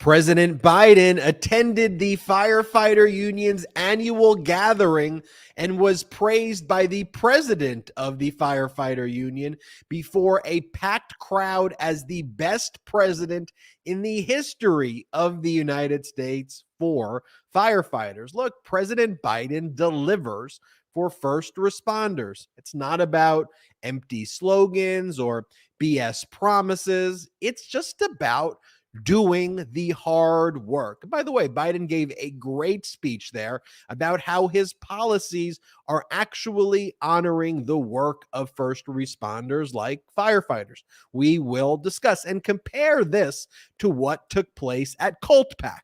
President Biden attended the firefighter union's annual gathering and was praised by the president of the firefighter union before a packed crowd as the best president in the history of the United States for firefighters. Look, President Biden delivers for first responders. It's not about empty slogans or BS promises. It's just about doing the hard work. By the way, Biden gave a great speech there about how his policies are actually honoring the work of first responders like firefighters. We will discuss and compare this to what took place at CPAC,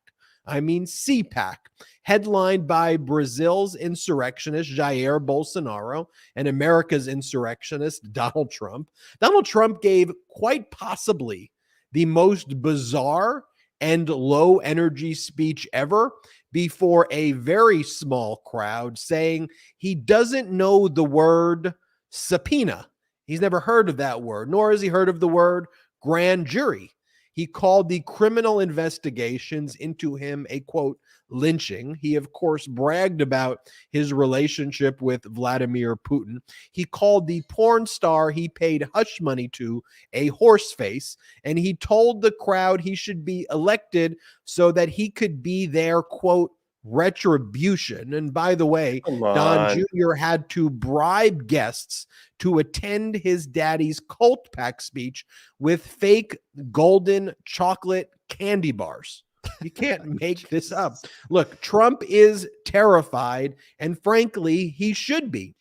headlined by Brazil's insurrectionist Jair Bolsonaro and America's insurrectionist Donald Trump. Donald Trump gave quite possibly the most bizarre and low energy speech ever before a very small crowd, saying he doesn't know the word subpoena. He's never heard of that word, nor has he heard of the word grand jury. He called the criminal investigations into him a, quote, lynching. He, of course, bragged about his relationship with Vladimir Putin. He called the porn star he paid hush money to a horseface, and he told the crowd he should be elected so that he could be their, quote, retribution. And by the way, Don Jr. had to bribe guests to attend his daddy's cult pack speech with fake golden chocolate candy bars. You can't make this up. Look, Trump is terrified, and frankly, he should be.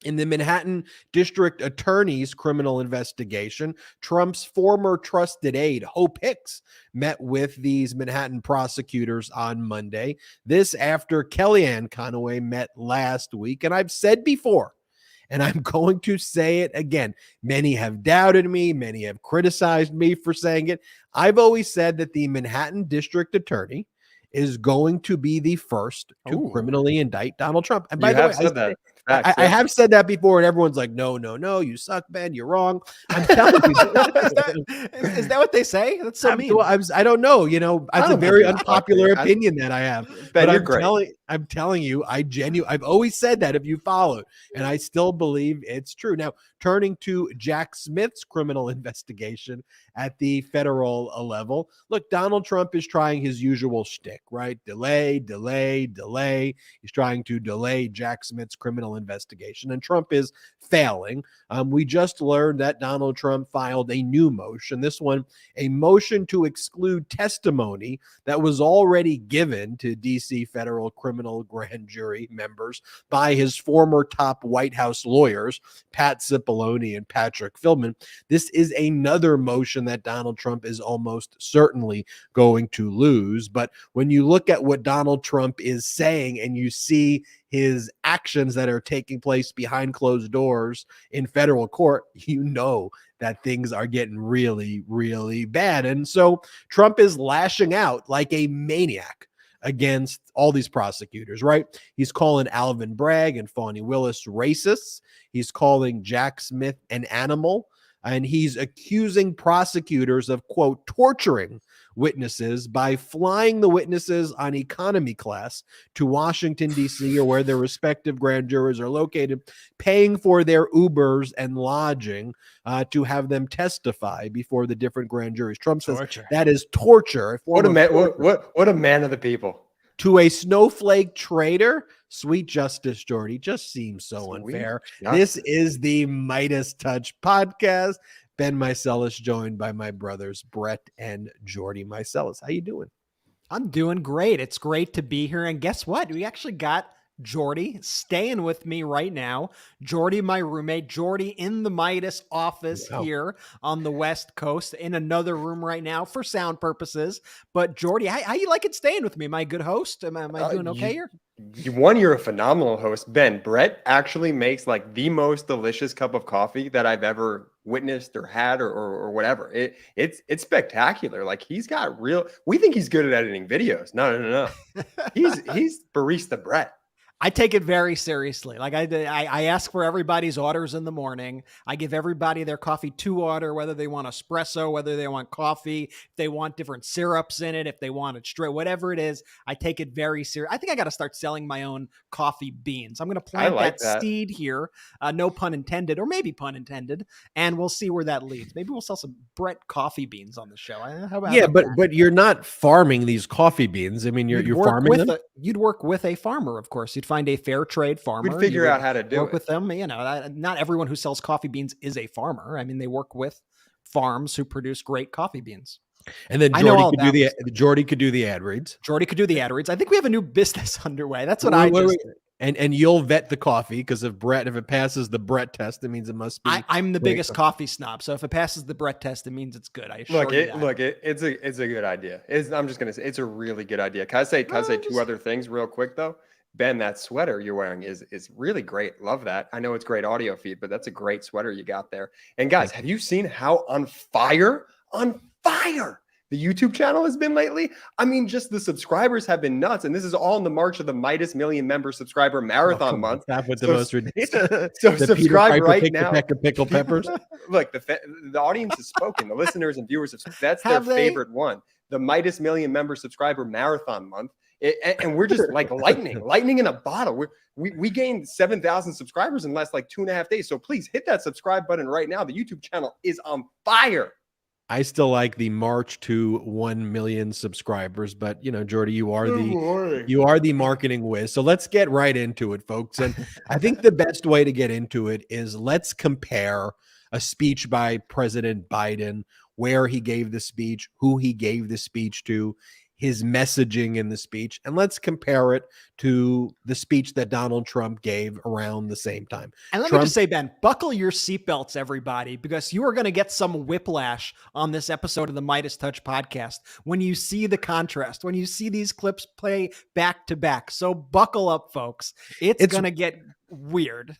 In the Manhattan District Attorney's criminal investigation, Trump's former trusted aide, Hope Hicks, met with these Manhattan prosecutors on Monday. This after Kellyanne Conway met last week. And I've said before, and I'm going to say it again, many have doubted me, many have criticized me for saying it. I've always said that the Manhattan District Attorney is going to be the first to criminally indict Donald Trump. And by the way, I have said that before, and everyone's like, no, you suck, Ben. You're wrong. I'm telling you. Is that what they say? That's so mean. I don't know. You know, it's a very unpopular opinion that I have. Ben, but I'm telling you, I've always said that if you followed, and I still believe it's true. Now, turning to Jack Smith's criminal investigation at the federal level, look, Donald Trump is trying his usual shtick, right? Delay. He's trying to delay Jack Smith's criminal investigation, and Trump is failing. We just learned that Donald Trump filed a new motion, this one a motion to exclude testimony that was already given to DC federal criminal grand jury members by his former top White House lawyers, Pat Cipollone and Patrick Philbin. This is another motion that Donald Trump is almost certainly going to lose. But when you look at what Donald Trump is saying and you see his actions that are taking place behind closed doors in federal court, you know that things are getting really, really bad. And so Trump is lashing out like a maniac against all these prosecutors, right? He's calling Alvin Bragg and Fani Willis racists. He's calling Jack Smith an animal. And he's accusing prosecutors of, quote, torturing witnesses by flying the witnesses on economy class to Washington, D.C., or where their respective grand jurors are located, paying for their Ubers and lodging to have them testify before the different grand juries. Trump says that is torture. What a man of the people. To a snowflake traitor, sweet justice, Jordy, just seems so unfair. This is the MeidasTouch podcast. Ben Meiselas, joined by my brothers Brett and Jordy Meiselas. How you doing? I'm doing great. It's great to be here. And guess what? We actually got Jordy staying with me right now. Jordy, my roommate. Jordy in the Midas office here on the West Coast, in another room right now for sound purposes. But Jordy, how you like it staying with me? Am I a good host? Am I doing okay here? You're a phenomenal host. Ben, Brett actually makes like the most delicious cup of coffee that I've ever witnessed or had or whatever. It's spectacular. Like we think he's good at editing videos. No. He's barista Brett. I take it very seriously. Like I ask for everybody's orders in the morning. I give everybody their coffee to order, whether they want espresso, whether they want coffee, if they want different syrups in it, if they want it straight, whatever it is. I take it very serious. I think I got to start selling my own coffee beans. I'm going to plant that seed here. No pun intended, or maybe pun intended, and we'll see where that leads. Maybe we'll sell some Brett coffee beans on the show. How about but you're not farming these coffee beans. I mean, you're farming them. You'd work with a farmer, of course. You'd find a fair trade farmer. We'd figure out how to do work with them. You know, not everyone who sells coffee beans is a farmer. I mean, they work with farms who produce great coffee beans. And then Jordy could do the ad reads. Jordy could do the ad reads. I think we have a new business underway. That's what I just. And you'll vet the coffee, because if it passes the Brett test, it means it must be. I'm the biggest coffee snob, so if it passes the Brett test, it means it's good. I assure you that. It's a good idea. I'm just gonna say it's a really good idea. Can I say two other things real quick though? Ben, that sweater you're wearing is really great. Love that. I know it's great audio feed, but that's a great sweater you got there. And guys, have you seen how on fire the YouTube channel has been lately? I mean, just the subscribers have been nuts. And this is all in the march of the Midas million member subscriber marathon month. Stop with the most ridiculous. So subscribe right now. Pickled peppers. Look, the audience has spoken. The listeners and viewers that's their favorite one. The Midas million member subscriber marathon month. And we're just like lightning in a bottle. We gained 7,000 subscribers in the last like 2.5 days. So please hit that subscribe button right now. The YouTube channel is on fire. I still like the march to 1 million subscribers, but you know, Jordy, you are the marketing whiz. So let's get right into it, folks. And I think the best way to get into it is let's compare a speech by President Biden, where he gave the speech, who he gave the speech to, his messaging in the speech, and let's compare it to the speech that Donald Trump gave around the same time. And let me just say, Ben, buckle your seatbelts, everybody, because you are going to get some whiplash on this episode of the MeidasTouch podcast when you see the contrast, when you see these clips play back to back. So buckle up, folks. It's going to get weird.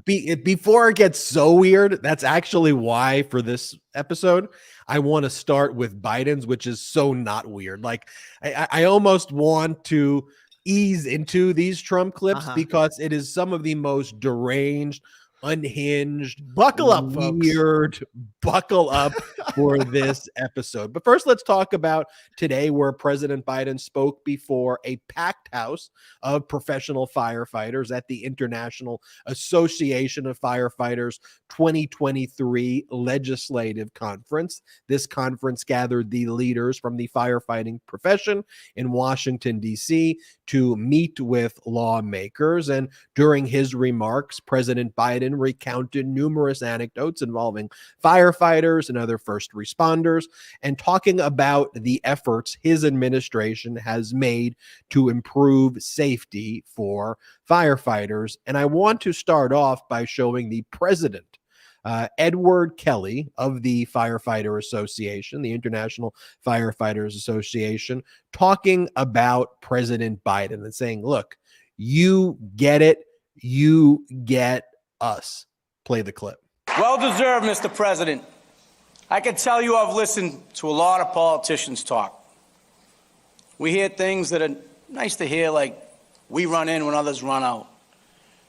Before it gets so weird, that's actually why for this episode I want to start with Biden's, which is so not weird. Like I almost want to ease into these Trump clips because it is some of the most deranged, unhinged, buckle up, weird, folks. Buckle up for this episode. But first, let's talk about today, where President Biden spoke before a packed house of professional firefighters at the International Association of Firefighters 2023 Legislative Conference. This conference gathered the leaders from the firefighting profession in Washington, D.C. to meet with lawmakers. And during his remarks, President Biden recounted numerous anecdotes involving firefighters and other first responders, and talking about the efforts his administration has made to improve safety for firefighters. And I want to start off by showing the president, Edward Kelly of the Firefighter Association, the International Firefighters Association, talking about President Biden and saying, look, you get it. You get us. Play the clip. Well deserved, Mr. President. I can tell you I've listened to a lot of politicians talk. We hear things that are nice to hear, like we run in when others run out.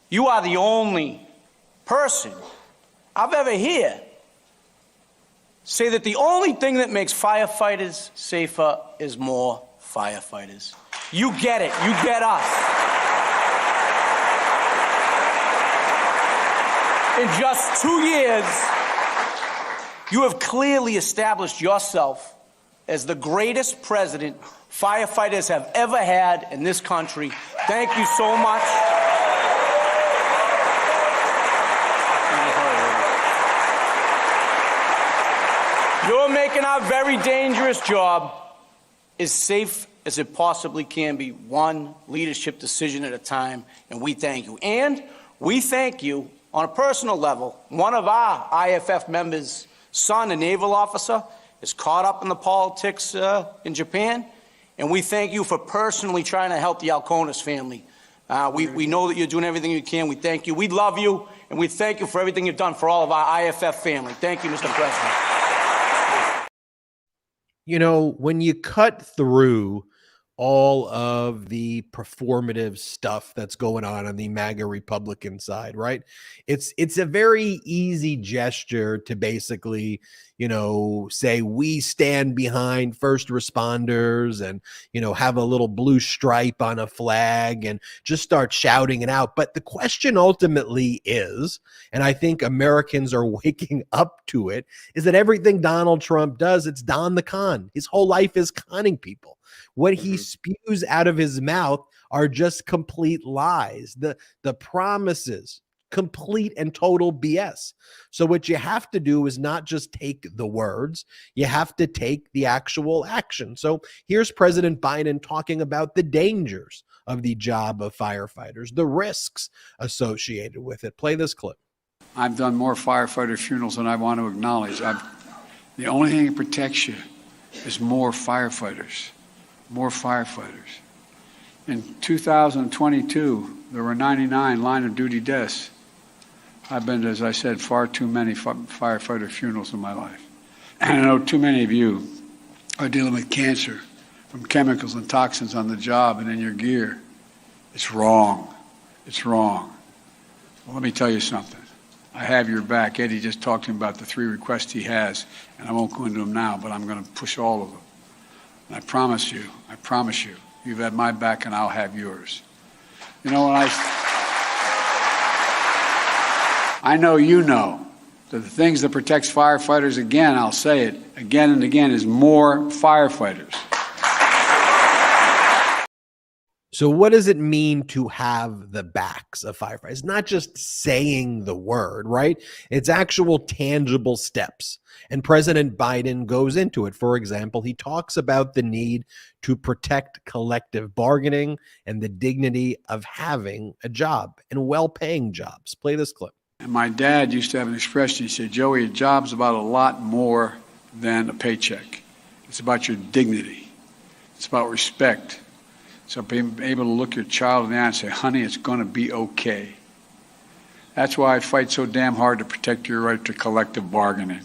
You are the only person I've ever heard say that the only thing that makes firefighters safer is more firefighters. You get it. You get us. In just 2 years, you have clearly established yourself as the greatest president firefighters have ever had in this country. Thank you so much. You're making our very dangerous job as safe as it possibly can be, one leadership decision at a time, and we thank you. And we thank you on a personal level. One of our IFF members' son, a naval officer, is caught up in the politics in Japan, and we thank you for personally trying to help the Alconis family. We know that you're doing everything you can. We thank you. We love you, and we thank you for everything you've done for all of our IFF family. Thank you, Mr. President. You know, when you cut through all of the performative stuff that's going on the MAGA Republican side, right? It's a very easy gesture to basically, say we stand behind first responders and, have a little blue stripe on a flag and just start shouting it out. But the question ultimately is, and I think Americans are waking up to it, is that everything Donald Trump does, it's Don the con. His whole life is conning people. What he spews out of his mouth are just complete lies. The promises, complete and total BS. So what you have to do is not just take the words, you have to take the actual action. So here's President Biden talking about the dangers of the job of firefighters, the risks associated with it. Play this clip. I've done more firefighter funerals than I want to acknowledge. The only thing that protects you is more firefighters. More firefighters. In 2022, there were 99 line of duty deaths. I've been to, as I said, far too many firefighter funerals in my life. And I know too many of you are dealing with cancer from chemicals and toxins on the job and in your gear. It's wrong. It's wrong. Well, let me tell you something. I have your back. Eddie just talked to him about the 3 requests he has, and I won't go into them now, but I'm going to push all of them. And I promise you, you've had my back and I'll have yours. When I know that the things that protects firefighters, again, I'll say it again and again, is more firefighters. So what does it mean to have the backs of firefighters? It's not just saying the word, right? It's actual tangible steps. And President Biden goes into it. For example, he talks about the need to protect collective bargaining and the dignity of having a job and well-paying jobs. Play this clip. And my dad used to have an expression. He said, Joey, a job's about a lot more than a paycheck. It's about your dignity. It's about respect. So being able to look your child in the eye and say, honey, it's going to be okay. That's why I fight so damn hard to protect your right to collective bargaining.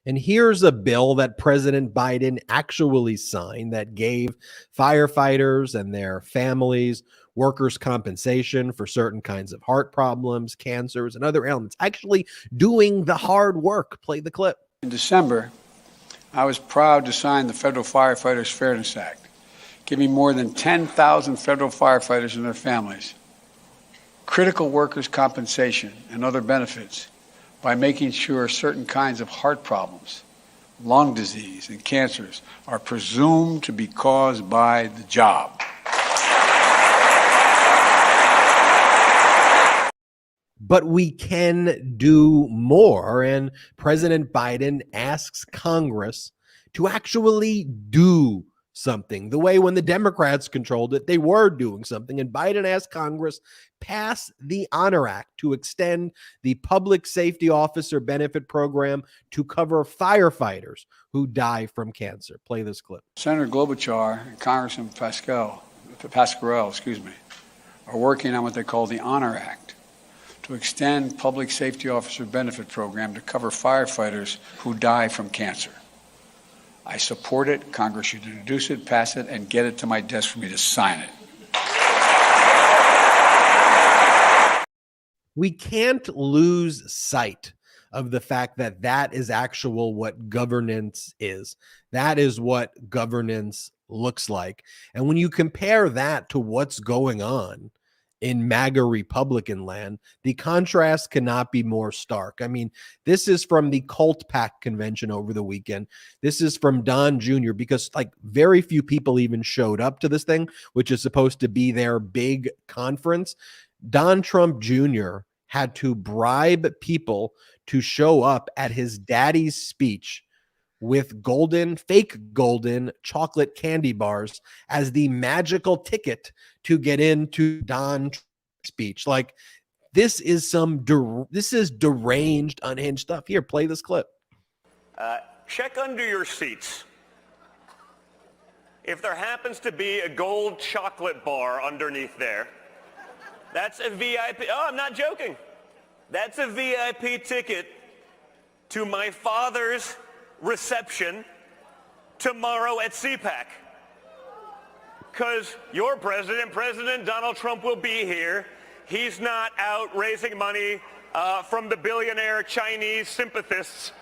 And here's a bill that President Biden actually signed that gave firefighters and their families workers' compensation for certain kinds of heart problems, cancers, and other ailments, actually doing the hard work. Play the clip. In December, I was proud to sign the Federal Firefighters Fairness Act, giving more than 10,000 federal firefighters and their families critical workers' compensation and other benefits by making sure certain kinds of heart problems, lung disease, and cancers are presumed to be caused by the job. But we can do more, and President Biden asks Congress to actually do something. The way when the Democrats controlled it, they were doing something, and Biden asked Congress pass the Honor Act to extend the Public Safety Officer Benefit Program to cover firefighters who die from cancer. Play this clip. Senator Klobuchar and Congressman Pascrell, are working on what they call the Honor Act, to extend Public Safety Officer Benefit Program to cover firefighters who die from cancer. I support it. Congress should introduce it, pass it, and get it to my desk for me to sign it. We can't lose sight of the fact that that is actual what governance is. That is what governance looks like. And when you compare that to what's going on in MAGA Republican land, the contrast cannot be more stark. I mean, this is from the Cult PAC convention over the weekend. This is from Don Jr., because like very few people even showed up to this thing, which is supposed to be their big conference. Don Trump Jr. had to bribe people to show up at his daddy's speech with fake golden chocolate candy bars as the magical ticket to get into Don's speech. Like, this is deranged, unhinged stuff. Here, play this clip. Check under your seats. If there happens to be a gold chocolate bar underneath there, that's a VIP. Oh, I'm not joking. That's a VIP ticket to my father's reception tomorrow at CPAC. Because your president, President Donald Trump, will be here. He's not out raising money from the billionaire Chinese sympathists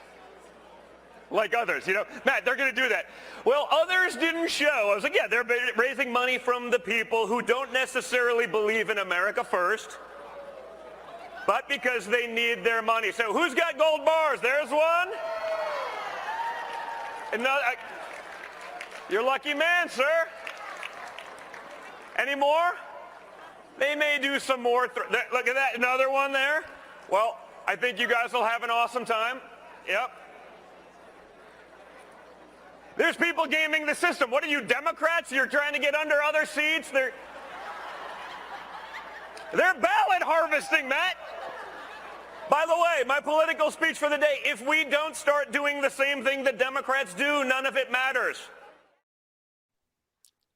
like others. You know, Matt, they're going to do that. Well, others didn't show. I was like, yeah, they're raising money from the people who don't necessarily believe in America first, but because they need their money. So who's got gold bars? There's one. Another. You're a lucky man, sir. Any more? They may do some more. Look at that, another one there. Well, I think you guys will have an awesome time. Yep. There's people gaming the system. What are you, Democrats? You're trying to get under other seats? They're ballot harvesting, Matt. By the way, my political speech for the day, if we don't start doing the same thing the Democrats do, none of it matters.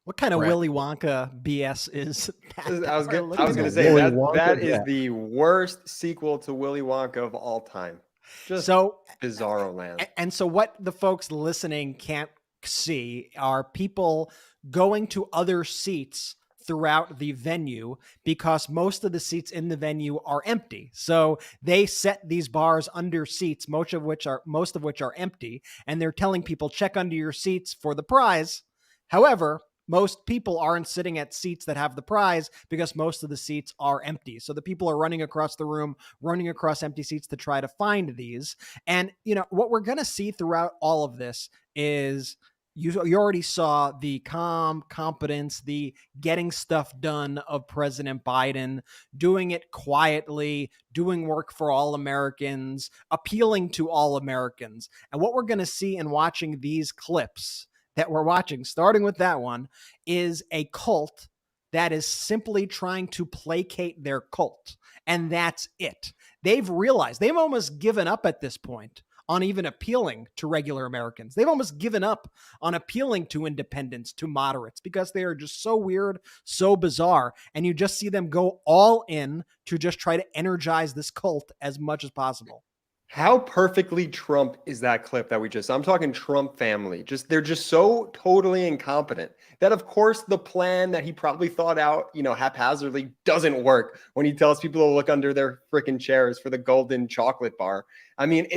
What kind of Willy Wonka BS is that? I was going to say that is the worst sequel to Willy Wonka of all time. Just so bizarro land. And so what the folks listening can't see are people going to other seats throughout the venue because most of the seats in the venue are empty. So they set these bars under seats, most of which are empty, and they're telling people check under your seats for the prize. However, most people aren't sitting at seats that have the prize because most of the seats are empty. So the people are running across the room, running across empty seats to try to find these. And, you know, what we're going to see throughout all of this is you already saw the calm competence, the getting stuff done of President Biden, doing it quietly, doing work for all Americans, appealing to all Americans. And what we're going to see in watching these clips that we're watching, starting with that one, is a cult that is simply trying to placate their cult. And that's it. They've realized, they've almost given up at this point on even appealing to regular Americans. They've almost given up on appealing to independents, to moderates, because they are just so weird, so bizarre. And you just see them go all in to just try to energize this cult as much as possible. How perfectly Trump is that clip that I'm talking Trump family. They're just so totally incompetent that, of course, the plan that he probably thought out, haphazardly doesn't work when he tells people to look under their freaking chairs for the golden chocolate bar. I mean,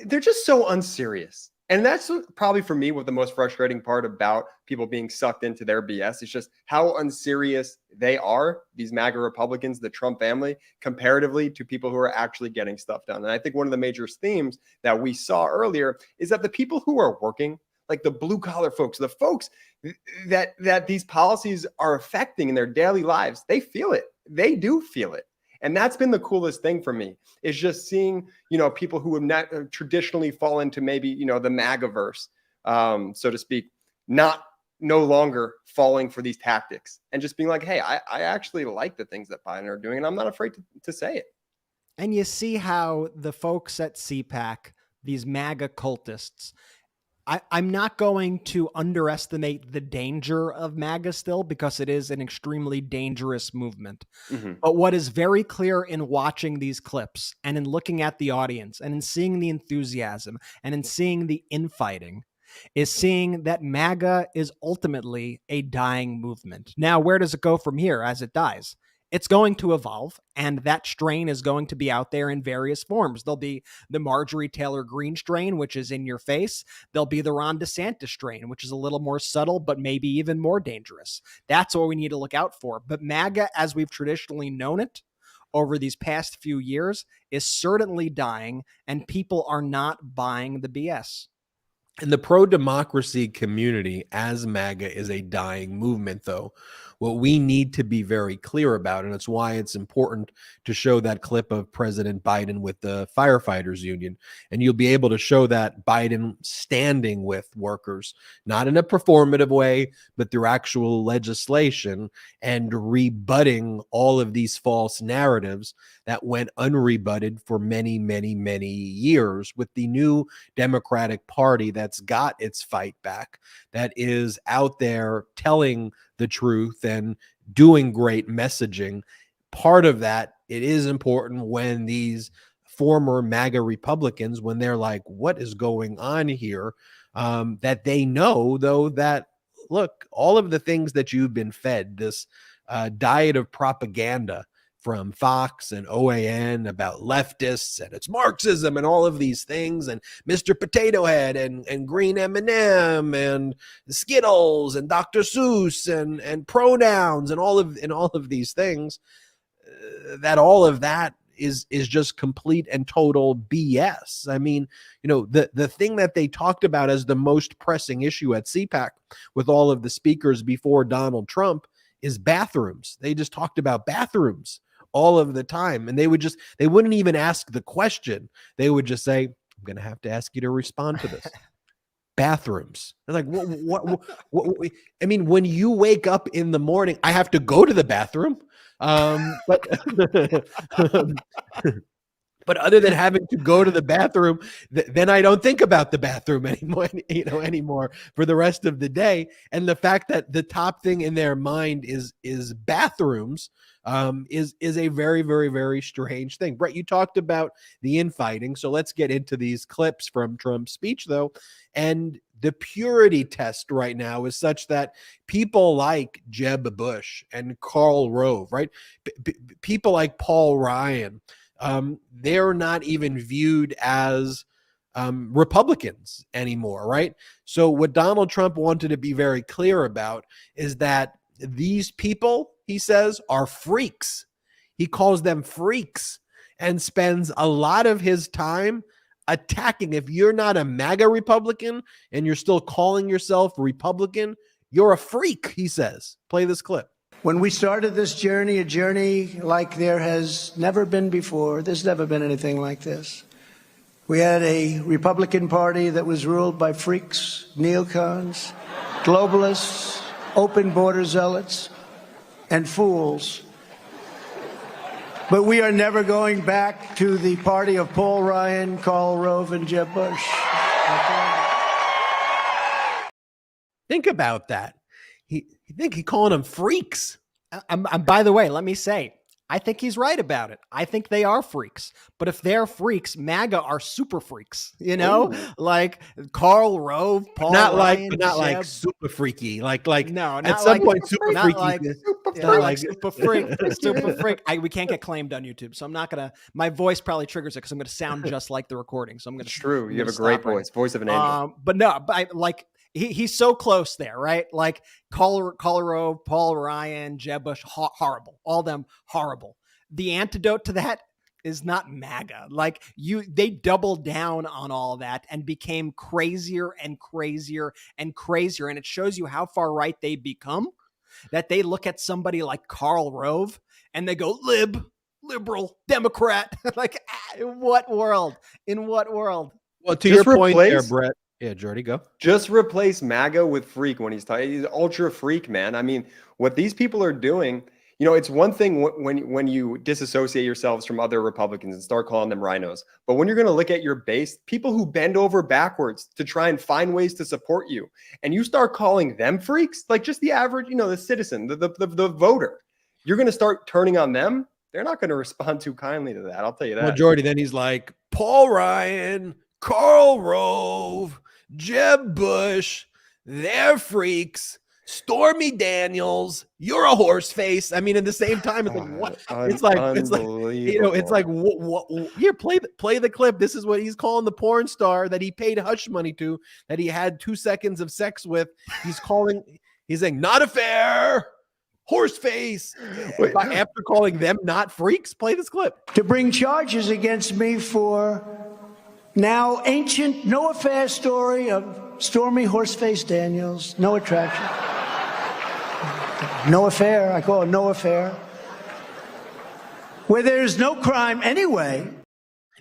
they're just so unserious. And that's probably for me what the most frustrating part about people being sucked into their BS is just how unserious they are, these MAGA Republicans, the Trump family, comparatively to people who are actually getting stuff done. And I think one of the major themes that we saw earlier is that the people who are working, like the blue collar folks, the folks that these policies are affecting in their daily lives, they feel it. They do feel it. And that's been the coolest thing for me, is just seeing, people who have not traditionally fallen to maybe, the MAGA-verse, so to speak, no longer falling for these tactics and just being like, hey, I actually like the things that Biden are doing, and I'm not afraid to say it. And you see how the folks at CPAC, these MAGA cultists, I'm not going to underestimate the danger of MAGA still, because it is an extremely dangerous movement. Mm-hmm. But what is very clear in watching these clips and in looking at the audience and in seeing the enthusiasm and in seeing the infighting is seeing that MAGA is ultimately a dying movement. Now, where does it go from here as it dies? It's going to evolve, and that strain is going to be out there in various forms. There'll be the Marjorie Taylor Greene strain, which is in your face. There'll be the Ron DeSantis strain, which is a little more subtle, but maybe even more dangerous. That's what we need to look out for. But MAGA, as we've traditionally known it over these past few years, is certainly dying, and people are not buying the BS. In the pro-democracy community, as MAGA is a dying movement, though, what we need to be very clear about, and it's why it's important to show that clip of President Biden with the firefighters union, and you'll be able to show that Biden standing with workers, not in a performative way, but through actual legislation and rebutting all of these false narratives that went unrebutted for many, many, many years with the new Democratic Party that's got its fight back, that is out there telling the truth and doing great messaging. Part of that, it is important when these former MAGA Republicans when they're like, what is going on here? That they know, though, that, look, all of the things that you've been fed, this diet of propaganda from Fox and OAN about leftists and it's Marxism and all of these things, and Mr. Potato Head and Green M&M and Skittles and Dr. Seuss and pronouns and all of these things, that all of that is just complete and total BS. I mean, the thing that they talked about as the most pressing issue at CPAC with all of the speakers before Donald Trump is bathrooms. They just talked about bathrooms all of the time. And they wouldn't even ask the question. They would just say, I'm going to have to ask you to respond to this. Bathrooms. They're like, what? I mean, when you wake up in the morning, I have to go to the bathroom. But other than having to go to the bathroom, then I don't think about the bathroom anymore for the rest of the day. And the fact that the top thing in their mind is bathrooms is a very, very, very strange thing. Brett, you talked about the infighting. So let's get into these clips from Trump's speech, though. And the purity test right now is such that people like Jeb Bush and Karl Rove, right? People like Paul Ryan, they're not even viewed as Republicans anymore, right? So what Donald Trump wanted to be very clear about is that these people, he says, are freaks. He calls them freaks and spends a lot of his time attacking. If you're not a MAGA Republican and you're still calling yourself Republican, you're a freak, he says. Play this clip. When we started this journey, a journey like there has never been before, there's never been anything like this. We had a Republican Party that was ruled by freaks, neocons, globalists, open border zealots, and fools. But we are never going back to the party of Paul Ryan, Karl Rove, and Jeb Bush. Think about that. He calling them freaks. By the way, let me say, I think he's right about it. I think they are freaks. But if they're freaks, MAGA are super freaks, Ooh. like Karl Rove, Paul Ryan, but not Jeb. like super freaky. Like no, not at some like, point super not freaky. like, Not like super freak, super freak. We can't get claimed on YouTube, so I'm not gonna. My voice probably triggers it because I'm gonna sound just like the recording. So I'm gonna. It's true. You have a great voice of an angel. But I like. He's so close there, right? Like Colorado, Paul Ryan, Jeb Bush, horrible. All them horrible. The antidote to that is not MAGA. Like they doubled down on all that and became crazier and crazier and crazier. And it shows you how far right they become, that they look at somebody like Karl Rove and they go, liberal, Democrat. Like, in what world? In what world? Well, to your point there, Brett. Yeah, Jordy, go. Just replace MAGA with freak when he's talking. He's ultra freak, man. I mean, what these people are doing, it's one thing when you disassociate yourselves from other Republicans and start calling them rhinos. But when you're going to look at your base, people who bend over backwards to try and find ways to support you, and you start calling them freaks, like just the average, the citizen, the voter, you're going to start turning on them. They're not going to respond too kindly to that. I'll tell you that. Well, Jordy, then he's like, Paul Ryan, Karl Rove, Jeb Bush, they're freaks. Stormy Daniels, you're a horse face. I mean, at the same time, it's like what? It's like what? Here, play the clip. This is what he's calling the porn star that he paid hush money to, that he had 2 seconds of sex with. He's saying not a fair horse face. After calling them not freaks, play this clip. To bring charges against me for now ancient, no affair story of Stormy Horseface Daniels, no attraction. No affair, I call it no affair. Where there's no crime anyway.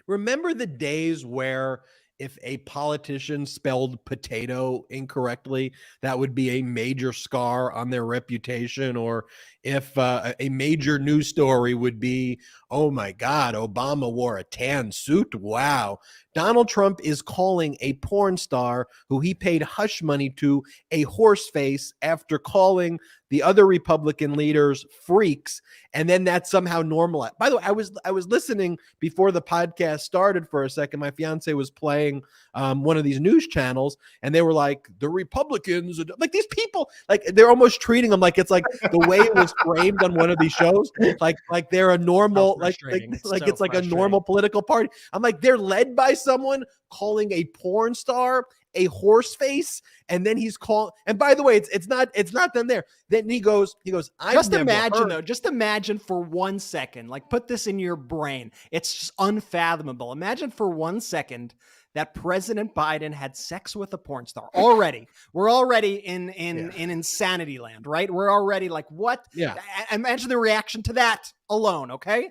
Remember the days where if a politician spelled potato incorrectly, that would be a major scar on their reputation? Or if a major news story would be, oh my God, Obama wore a tan suit. Wow. Donald Trump is calling a porn star who he paid hush money to a horse face after calling the other Republican leaders freaks. And then that's somehow normalized. By the way, I was listening before the podcast started for a second. My fiance was playing one of these news channels, and they were like, the Republicans, like these people, like they're almost treating them like it's like the way it was framed on one of these shows, like they're a normal, like it's like a normal political party. I'm like, they're led by someone calling a porn star a horse face, and then he's called. And by the way, it's not them there. Then he goes. Just imagine for 1 second, like put this in your brain. It's just unfathomable. Imagine for 1 second that President Biden had sex with a porn star. We're already in insanity land, right? We're already like, what? Yeah. Imagine the reaction to that alone. Okay.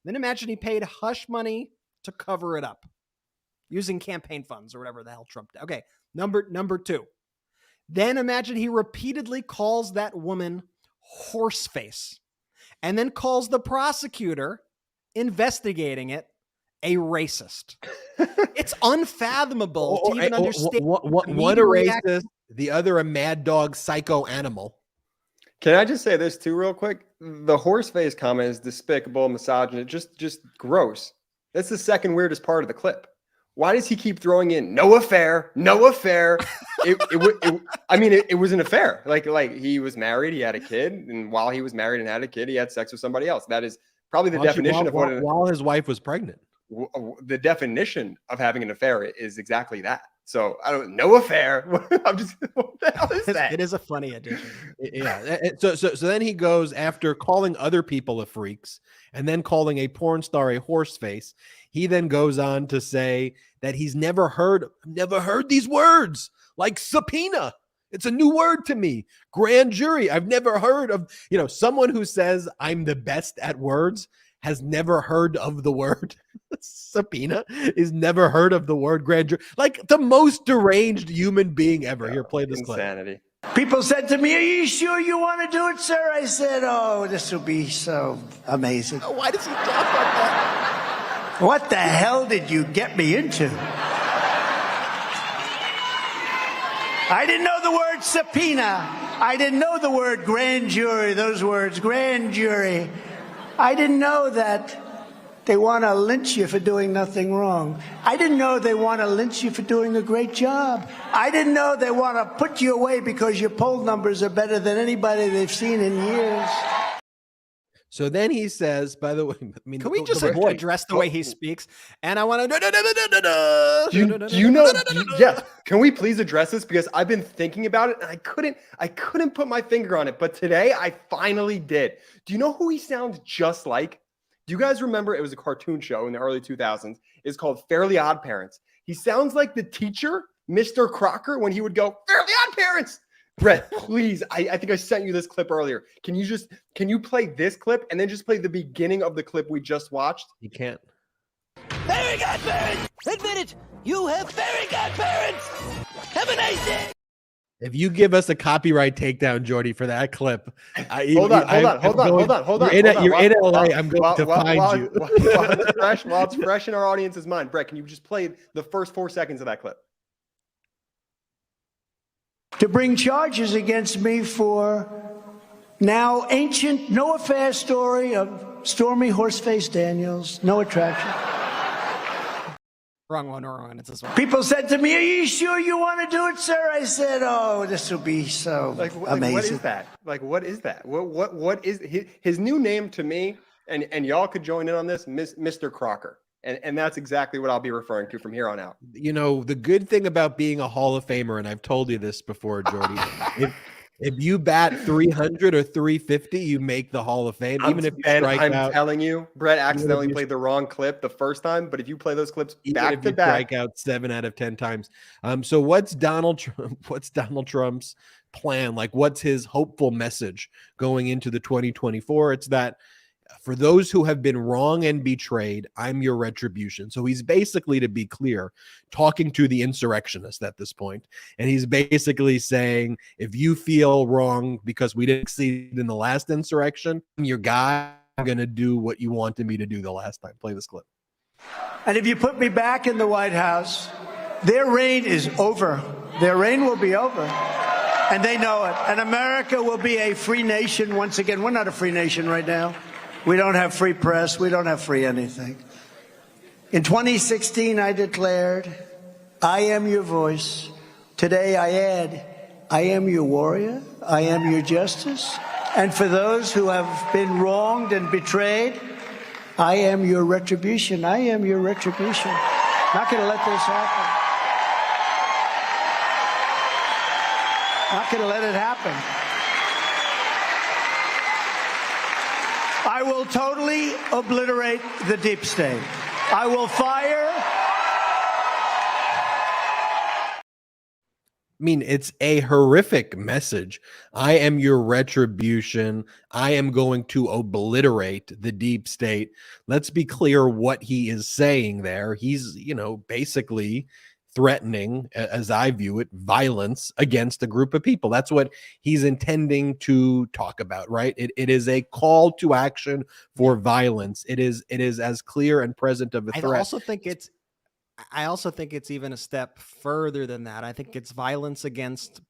Then imagine he paid hush money to cover it up, using campaign funds or whatever the hell Trump did. Okay, number two. Then imagine he repeatedly calls that woman Horseface, and then calls the prosecutor investigating it a racist. It's unfathomable to even understand. One a racist, the other a mad dog psycho animal. Can I just say this too real quick? The horseface comment is despicable, misogynist, just gross. That's the second weirdest part of the clip. Why does he keep throwing in no affair, no affair? It was an affair. Like he was married, he had a kid, and while he was married and had a kid, he had sex with somebody else. That is probably the definition of what while his wife was pregnant. The definition of having an affair is exactly that. So no affair. I'm just, what the hell is that? It is a funny addition. Yeah. So then he goes, after calling other people a freaks and then calling a porn star a horse face, he then goes on to say that he's never heard these words, like subpoena. It's a new word to me. Grand jury. I've never heard of, someone who says I'm the best at words has never heard of the word subpoena, is never heard of the word grand jury. Like the most deranged human being ever. Here, play this insanity. clip. People said to me, are you sure you want to do it, sir? I said, oh, this will be so amazing. Why does he talk like that? What the hell did you get me into? I didn't know the word subpoena. I didn't know the word grand jury, those words, grand jury. I didn't know that they want to lynch you for doing nothing wrong. I didn't know they want to lynch you for doing a great job. I didn't know they want to put you away because your poll numbers are better than anybody they've seen in years. So then he says, by the way, can we just address the way he speaks? And I want to. Yeah. Can we please address this? Because I've been thinking about it and I couldn't put my finger on it. But today I finally did. Do you know who he sounds just like? Do you guys remember? It was a cartoon show in the early 2000s. It's called Fairly Odd Parents. He sounds like the teacher, Mr. Crocker, when he would go, Fairly Odd Parents. Brett, please. I think I sent you this clip earlier. Can you play this clip and then just play the beginning of the clip we just watched? You can't. Very good parents! Admit it! You have very good parents! Have a nice day! If you give us a copyright takedown, Jordy, for that clip, hold on. You're in LA. I'm going to find you. While it's fresh in our audience's mind, Brett, can you just play the first 4 seconds of that clip? To bring charges against me for now ancient, no affair story of Stormy Horseface Daniels, no attraction. Wrong one. It's this one. People said to me, are you sure you want to do it, sir? I said, oh, this will be so amazing. What is that? What is that? What is his new name to me? And y'all could join in on this, Mr. Crocker. And that's exactly what I'll be referring to from here on out. The good thing about being a Hall of Famer, and I've told you this before, Jordy, if you bat 300 or 350, you make the Hall of Fame. Even if you strike out. I'm telling you, Brett accidentally played the wrong clip the first time, but if you play those clips back to back, strike out 7 out of 10 times. So what's Donald Trump's plan? Like, what's his hopeful message going into the 2024? It's that for those who have been wrong and betrayed, I'm your retribution. So he's basically, to be clear, talking to the insurrectionists at this point. And he's basically saying, if you feel wrong because we didn't succeed in the last insurrection, I'm your guy. I'm going to do what you wanted me to do the last time. Play this clip. And if you put me back in the White House, their reign is over. Their reign will be over. And they know it. And America will be a free nation once again. We're not a free nation right now. We don't have free press. We don't have free anything. In 2016, I declared, I am your voice. Today, I add, I am your warrior. I am your justice. And for those who have been wronged and betrayed, I am your retribution. I am your retribution. Not going to let this happen. Not going to let it happen. I will totally obliterate the deep state. I will fire. I mean, it's a horrific message. I am your retribution. I am going to obliterate the deep state. Let's be clear what he is saying there. He's, basically threatening, as I view it, violence against a group of people. That's what he's intending to talk about, right? It is a call to action for violence. It is as clear and present of a threat. I also think it's even a step further than that. I think it's violence against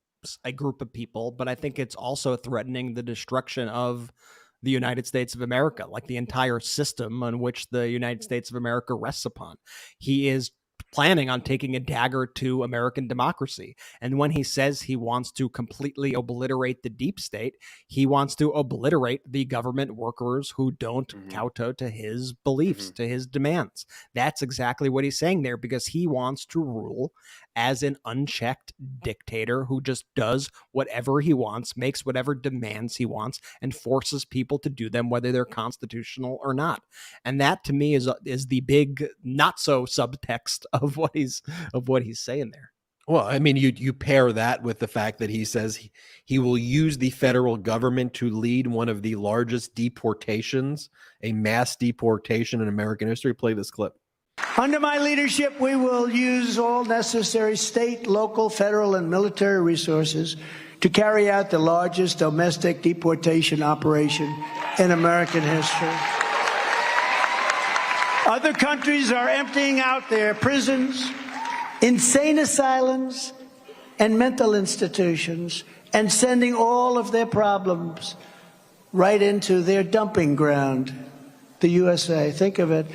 a group of people, but I think it's also threatening the destruction of the United States of America, like the entire system on which the United States of America rests upon. He is planning on taking a dagger to American democracy. And when he says he wants to completely obliterate the deep state, he wants to obliterate the government workers who don't kowtow to his beliefs, to his demands. That's exactly what he's saying there, because he wants to rule as an unchecked dictator who just does whatever he wants, makes whatever demands he wants, and forces people to do them, whether they're constitutional or not. And that, to me, is the big not so subtext of what he's saying there. Well, I mean, you pair that with the fact that he says he will use the federal government to lead one of the largest deportations, a mass deportation in American history. Play this clip. Under my leadership, we will use all necessary state, local, federal, and military resources to carry out the largest domestic deportation operation in American history. Other countries are emptying out their prisons, insane asylums, and mental institutions, and sending all of their problems right into their dumping ground, the USA. Think of it.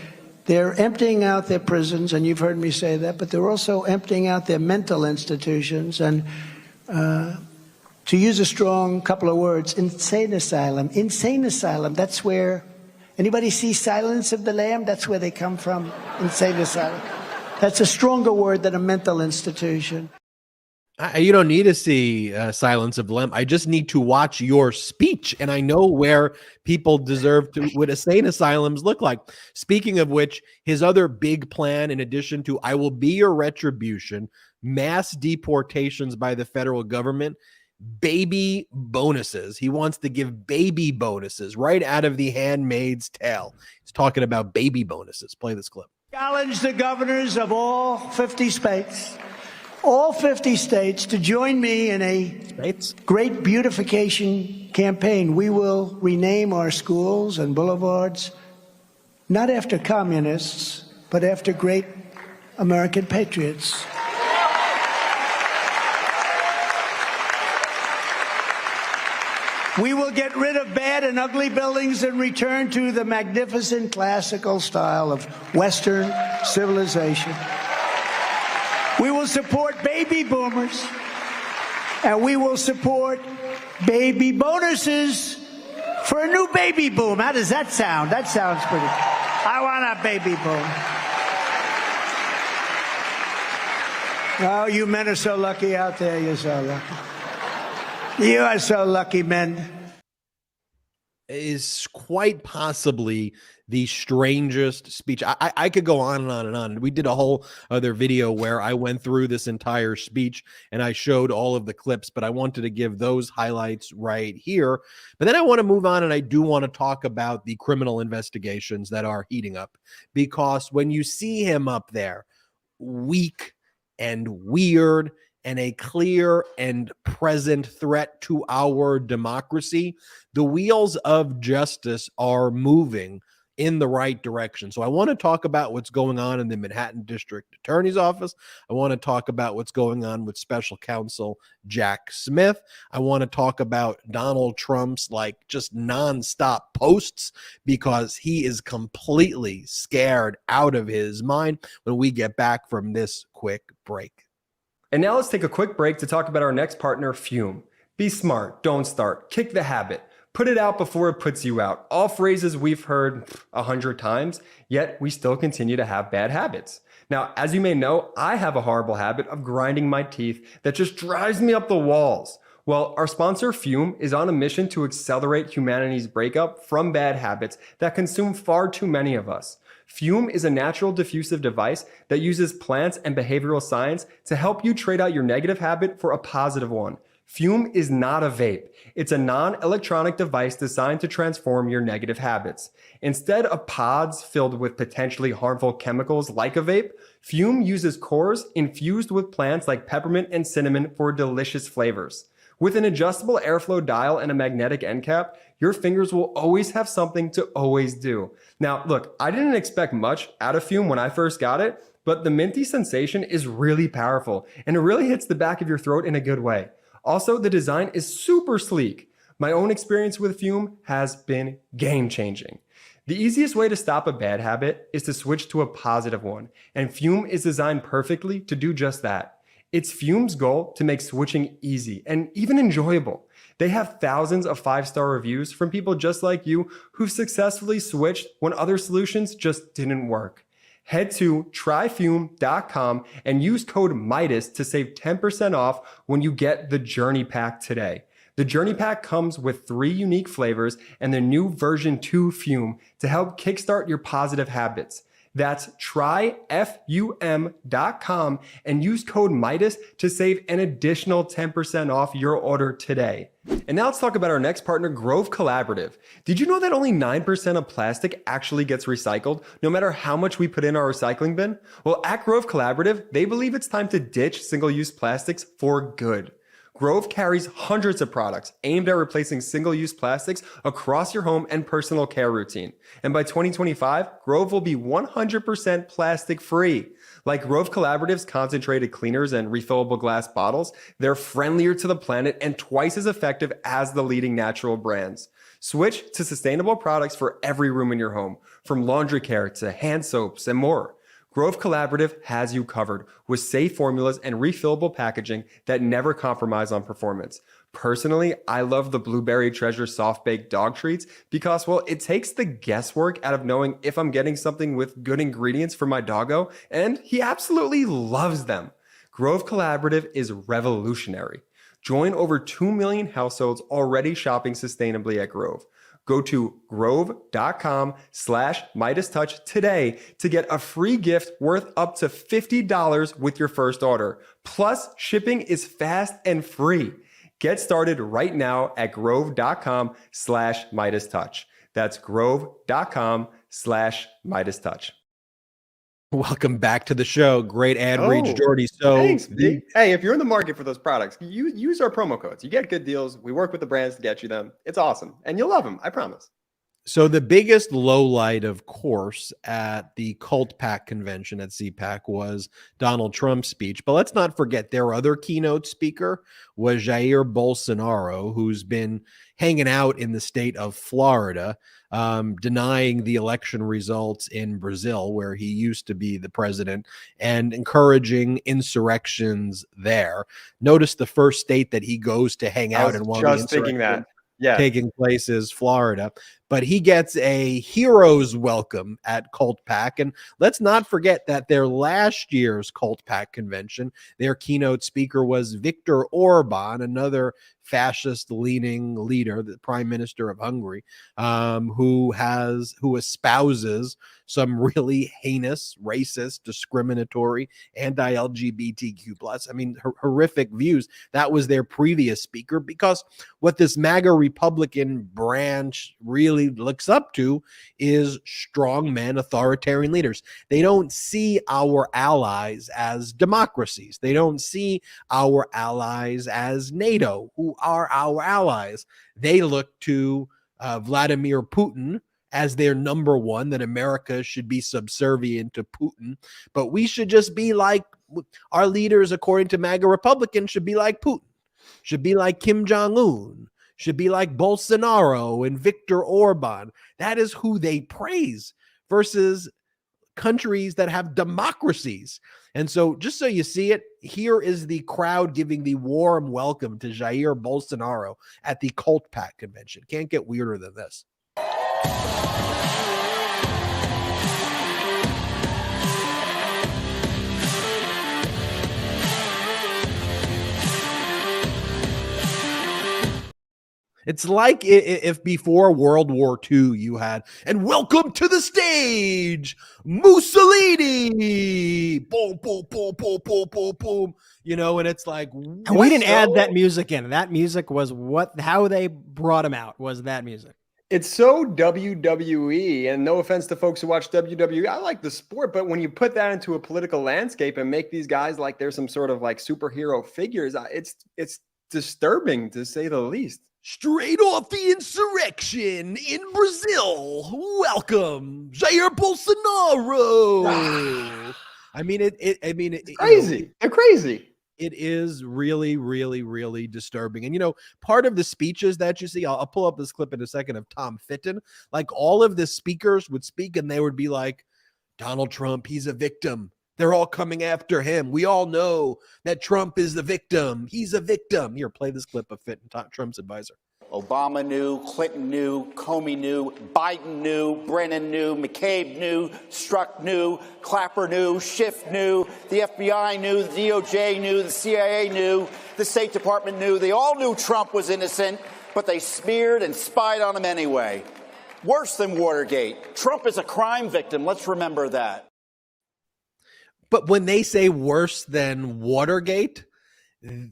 They're emptying out their prisons, and you've heard me say that, but they're also emptying out their mental institutions. And to use a strong couple of words, insane asylum. Insane asylum, that's where, anybody see Silence of the Lamb? That's where they come from, insane asylum. That's a stronger word than a mental institution. You don't need to see Silence of the Lamb. I just need to watch your speech, and I know where people deserve to, what insane asylums look like. Speaking of which, his other big plan, in addition to I will be your retribution, mass deportations by the federal government, baby bonuses. He wants to give baby bonuses right out of The Handmaid's Tale. He's talking about baby bonuses. Play this clip. Challenge the governors of all 50 states. All 50 states to join me in a great beautification campaign. We will rename our schools and boulevards, not after communists, but after great American patriots. We will get rid of bad and ugly buildings and return to the magnificent classical style of Western civilization. We will support baby boomers, and we will support baby bonuses for a new baby boom. How does that sound? That sounds pretty. I want a baby boom. Oh, you men are so lucky out there. You're so lucky. You are so lucky, men. is quite possibly the strangest speech. I could go on and on and on. We did a whole other video where I went through this entire speech and I showed all of the clips, but I wanted to give those highlights right here. But then I want to move on, and I do want to talk about the criminal investigations that are heating up, because when you see him up there, weak and weird and a clear and present threat to our democracy, the wheels of justice are moving in the right direction. So I want to talk about what's going on in the Manhattan District Attorney's Office. I want to talk about what's going on with Special Counsel Jack Smith. I want to talk about Donald Trump's just nonstop posts, because he is completely scared out of his mind, when we get back from this quick break. And now let's take a quick break to talk about our next partner, Fume. Be smart, don't start, kick the habit. Put it out before it puts you out. All phrases we've heard 100 times, yet we still continue to have bad habits. Now, as you may know, I have a horrible habit of grinding my teeth that just drives me up the walls. Well, our sponsor, Fume, is on a mission to accelerate humanity's breakup from bad habits that consume far too many of us. Fume is a natural diffusive device that uses plants and behavioral science to help you trade out your negative habit for a positive one. Fume is not a vape. It's a non-electronic device designed to transform your negative habits. Instead of pods filled with potentially harmful chemicals like a vape, Fume uses cores infused with plants like peppermint and cinnamon for delicious flavors. With an adjustable airflow dial and a magnetic end cap, your fingers will always have something to always do. Now, look, I didn't expect much out of Fume when I first got it, but the minty sensation is really powerful, and it really hits the back of your throat in a good way. Also, the design is super sleek. My own experience with Fume has been game-changing. The easiest way to stop a bad habit is to switch to a positive one, and Fume is designed perfectly to do just that. It's Fume's goal to make switching easy and even enjoyable. They have thousands of 5-star reviews from people just like you who've successfully switched when other solutions just didn't work. Head to tryfume.com and use code Midas to save 10% off when you get the Journey Pack today. The Journey Pack comes with 3 unique flavors and the new version 2 Fume to help kickstart your positive habits. That's tryfum.com and use code Midas to save an additional 10% off your order today. And now let's talk about our next partner, Grove Collaborative. Did you know that only 9% of plastic actually gets recycled, no matter how much we put in our recycling bin? Well, at Grove Collaborative, they believe it's time to ditch single-use plastics for good. Grove carries hundreds of products aimed at replacing single-use plastics across your home and personal care routine. And by 2025, Grove will be 100% plastic-free. Like Grove Collaborative's concentrated cleaners and refillable glass bottles, they're friendlier to the planet and twice as effective as the leading natural brands. Switch to sustainable products for every room in your home, from laundry care to hand soaps and more. Grove Collaborative has you covered with safe formulas and refillable packaging that never compromise on performance. Personally, I love the Blueberry Treasure soft baked dog treats because, well, it takes the guesswork out of knowing if I'm getting something with good ingredients for my doggo, and he absolutely loves them. Grove Collaborative is revolutionary. Join over 2 million households already shopping sustainably at Grove. Go to grove.com/MeidasTouch today to get a free gift worth up to $50 with your first order. Plus, shipping is fast and free. Get started right now at grove.com/MeidasTouch. That's grove.com/MeidasTouch. Welcome back to the show. Great ad read, Jordy. So, thanks. Hey, if you're in the market for those products, you use our promo codes. You get good deals. We work with the brands to get you them. It's awesome. And you'll love them. I promise. So the biggest lowlight, of course, at the Cult Pack convention at CPAC was Donald Trump's speech. But let's not forget their other keynote speaker was Jair Bolsonaro, who's been hanging out in the state of Florida, denying the election results in Brazil, where he used to be the president, and encouraging insurrections there. Notice the first state that he goes to hang out in while just thinking that. Yeah. taking place is Florida. but he gets a hero's welcome at Cult PAC. And let's not forget that their last year's Cult PAC convention, their keynote speaker was Viktor Orban, another fascist-leaning leader, the prime minister of Hungary, who espouses some really heinous, racist, discriminatory, anti-LGBTQ plus. I mean, horrific views. That was their previous speaker, because what this MAGA Republican branch really looks up to is strong men, authoritarian leaders. They don't see our allies as democracies. They don't see our allies as NATO, who are our allies. They look to Vladimir Putin as their number one, that America should be subservient to Putin. But we should just be like our leaders, according to MAGA Republicans, should be like Putin, should be like Kim Jong-un, should be like Bolsonaro and Viktor Orban. That is who they praise, versus countries that have democracies. And so, just so you see it, here is the crowd giving the warm welcome to Jair Bolsonaro at the Cult PAC convention. Can't get weirder than this. It's like if before World War II you had, and welcome to the stage, Mussolini, boom, boom, boom, boom, boom, boom, boom, you know, and it's like, and we didn't add that music in. That music was how they brought him out, was that music. It's so WWE, and no offense to folks who watch WWE, I like the sport, but when you put that into a political landscape and make these guys like they're some sort of like superhero figures, it's disturbing, to say the least. Straight off the insurrection in Brazil, welcome Jair Bolsonaro. I mean, it's crazy. You know, they're crazy. It is really, really, really disturbing. And, you know, part of the speeches that you see, I'll pull up this clip in a second of Tom Fitton. Like, all of the speakers would speak and they would be like, Donald Trump, he's a victim. They're all coming after him. We all know that Trump is the victim. He's a victim. Here, play this clip of Fitton, Trump's advisor. Obama knew, Clinton knew, Comey knew, Biden knew, Brennan knew, McCabe knew, Strzok knew, Clapper knew, Schiff knew, the FBI knew, the DOJ knew, the CIA knew, the State Department knew. They all knew Trump was innocent, but they smeared and spied on him anyway. Worse than Watergate. Trump is a crime victim. Let's remember that. But when they say worse than Watergate,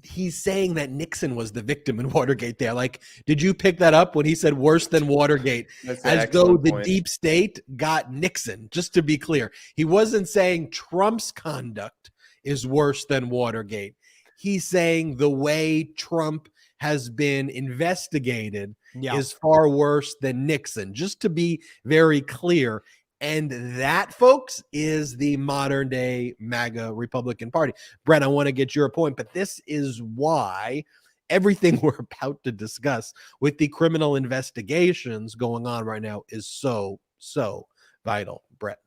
he's saying that Nixon was the victim in Watergate there. Like, did you pick that up when he said worse than Watergate? As though the deep state got Nixon, just to be clear. He wasn't saying Trump's conduct is worse than Watergate. He's saying the way Trump has been investigated is far worse than Nixon, just to be very clear. And that, folks, is the modern day MAGA Republican Party. Brent, I want to get your point, but this is why everything we're about to discuss with the criminal investigations going on right now is so vital. Brett.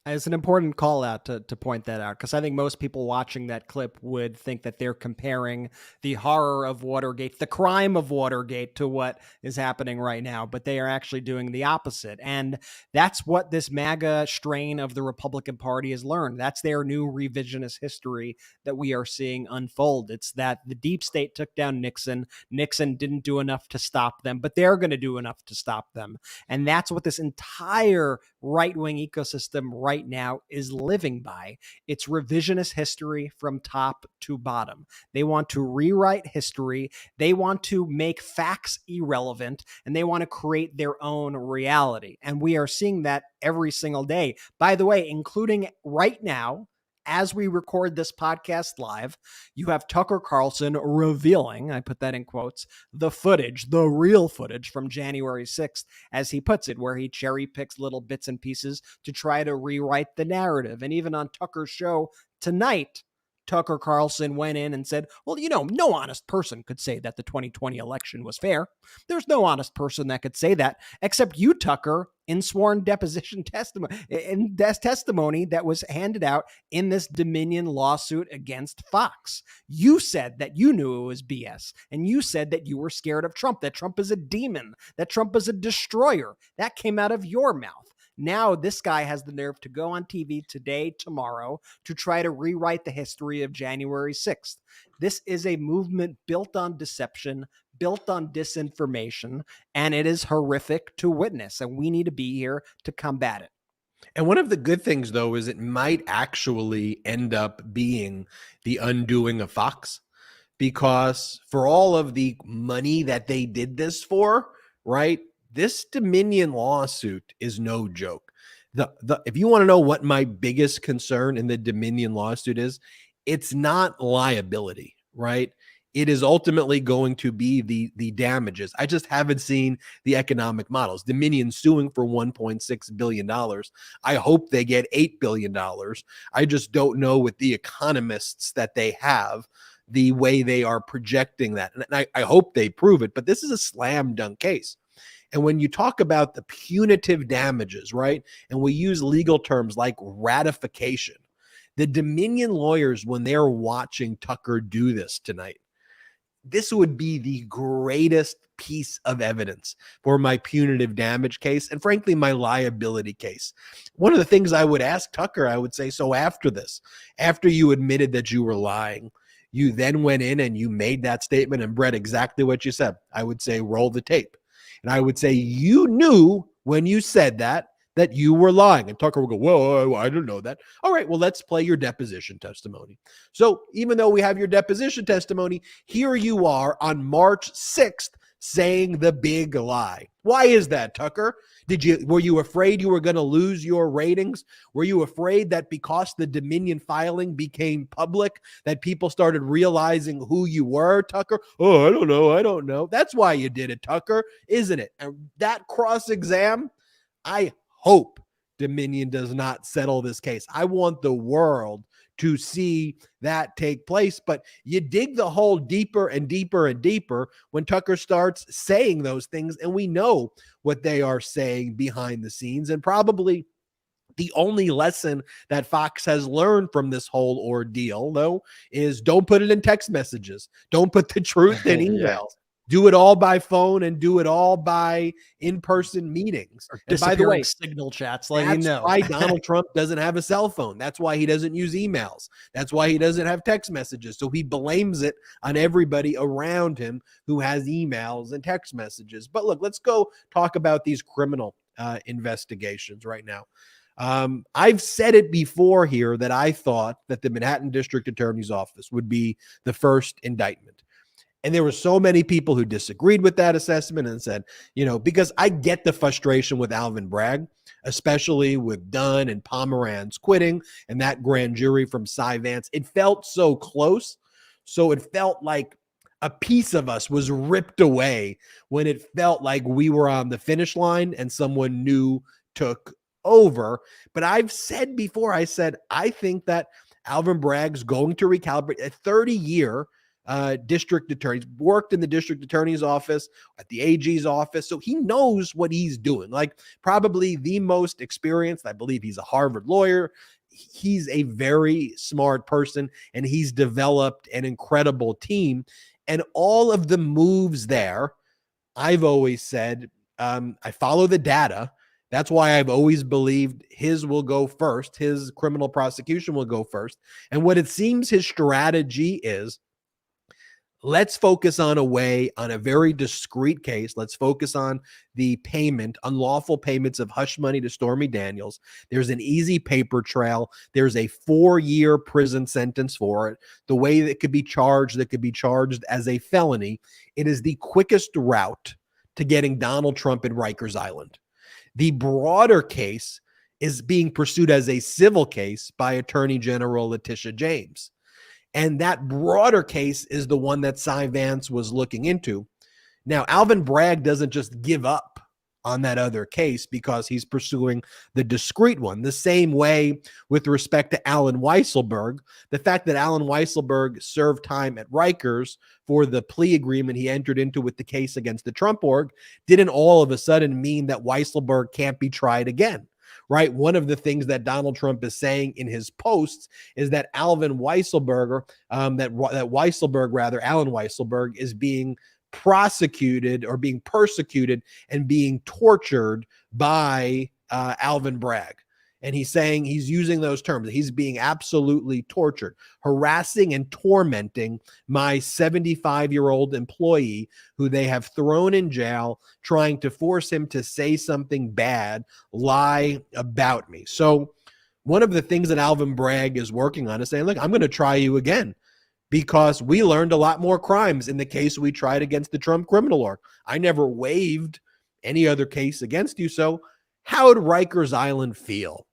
It's an important call out to point that out, because I think most people watching that clip would think that they're comparing the horror of Watergate, the crime of Watergate, to what is happening right now, but they are actually doing the opposite. And that's what this MAGA strain of the Republican Party has learned. That's their new revisionist history that we are seeing unfold. It's that the deep state took down Nixon. Nixon didn't do enough to stop them, but they're going to do enough to stop them. And that's what this entire right-wing ecosystem right now is living by. It's revisionist history from top to bottom. They want to rewrite history. They want to make facts irrelevant, and they want to create their own reality. And we are seeing that every single day. By the way, including right now, as we record this podcast live, you have Tucker Carlson revealing, I put that in quotes, the footage, the real footage from January 6th, as he puts it, where he cherry picks little bits and pieces to try to rewrite the narrative. And even on Tucker's show tonight, Tucker Carlson went in and said, well, no honest person could say that the 2020 election was fair. There's no honest person that could say that except you, Tucker, in sworn deposition testimony that was handed out in this Dominion lawsuit against Fox. You said that you knew it was BS, and you said that you were scared of Trump, that Trump is a demon, that Trump is a destroyer. That came out of your mouth. Now this guy has the nerve to go on TV today, tomorrow, to try to rewrite the history of January 6th. This is a movement built on deception, built on disinformation, and it is horrific to witness, and we need to be here to combat it. And one of the good things, though, is it might actually end up being the undoing of Fox, because for all of the money that they did this for, right, this Dominion lawsuit is no joke. If you want to know what my biggest concern in the Dominion lawsuit is, it's not liability, right? It is ultimately going to be the damages. I just haven't seen the economic models. Dominion suing for $1.6 billion. I hope they get $8 billion. I just don't know with the economists that they have, the way they are projecting that. And I hope they prove it, but this is a slam dunk case. And when you talk about the punitive damages, right, and we use legal terms like ratification, the Dominion lawyers, when they're watching Tucker do this tonight, this would be the greatest piece of evidence for my punitive damage case and, frankly, my liability case. One of the things I would ask Tucker, I would say, so after this, after you admitted that you were lying, you then went in and you made that statement and read exactly what you said. I would say, roll the tape. And I would say, you knew when you said that you were lying. And Tucker would go, well, I don't know that. All right, well, let's play your deposition testimony. So even though we have your deposition testimony, here you are on March 6th saying the big lie. Why is that, Tucker? Were you afraid you were going to lose your ratings? Were you afraid that because the Dominion filing became public, that people started realizing who you were, Tucker? Oh, I don't know. That's why you did it, Tucker, isn't it? And that cross-exam, I hope Dominion does not settle this case. I want the world to see that take place, but you dig the hole deeper and deeper and deeper when Tucker starts saying those things, and we know what they are saying behind the scenes. And probably the only lesson that Fox has learned from this whole ordeal, though, is don't put it in text messages. Don't put the truth in emails. Yeah. Do it all by phone and do it all by in-person meetings. And by the way, signal chats, that's why Donald Trump doesn't have a cell phone. That's why he doesn't use emails. That's why he doesn't have text messages. So he blames it on everybody around him who has emails and text messages. But look, let's go talk about these criminal investigations right now. I've said it before here that I thought that the Manhattan District Attorney's Office would be the first indictment. And there were so many people who disagreed with that assessment and said, because I get the frustration with Alvin Bragg, especially with Dunn and Pomeranz quitting and that grand jury from Cy Vance. It felt so close. So it felt like a piece of us was ripped away when it felt like we were on the finish line and someone new took over. But I've said before, I think that Alvin Bragg's going to recalibrate. A 30-year district attorney, worked in the district attorney's office, at the AG's office. So he knows what he's doing, like probably the most experienced. I believe he's a Harvard lawyer. He's a very smart person, and he's developed an incredible team. And all of the moves there, I've always said, I follow the data. That's why I've always believed his will go first. His criminal prosecution will go first. And what it seems his strategy is, let's focus on a very discrete case. Let's focus on the unlawful payments of hush money to Stormy Daniels. There's an easy paper trail. There's a 4-year prison sentence for it. The way that could be charged as a felony. It is the quickest route to getting Donald Trump in Rikers Island. The broader case is being pursued as a civil case by Attorney General Letitia James. And that broader case is the one that Cy Vance was looking into. Now, Alvin Bragg doesn't just give up on that other case because he's pursuing the discrete one. The same way with respect to Alan Weisselberg, the fact that Alan Weisselberg served time at Rikers for the plea agreement he entered into with the case against the Trump org didn't all of a sudden mean that Weisselberg can't be tried again. Right. One of the things that Donald Trump is saying in his posts is that Alan Weisselberg is being prosecuted or being persecuted and being tortured by Alvin Bragg. And he's saying, he's using those terms, he's being absolutely tortured, harassing and tormenting my 75-year-old employee who they have thrown in jail, trying to force him to say something bad, lie about me. So one of the things that Alvin Bragg is working on is saying, look, I'm going to try you again because we learned a lot more crimes in the case we tried against the Trump criminal org. I never waived any other case against you. So how would Rikers Island feel?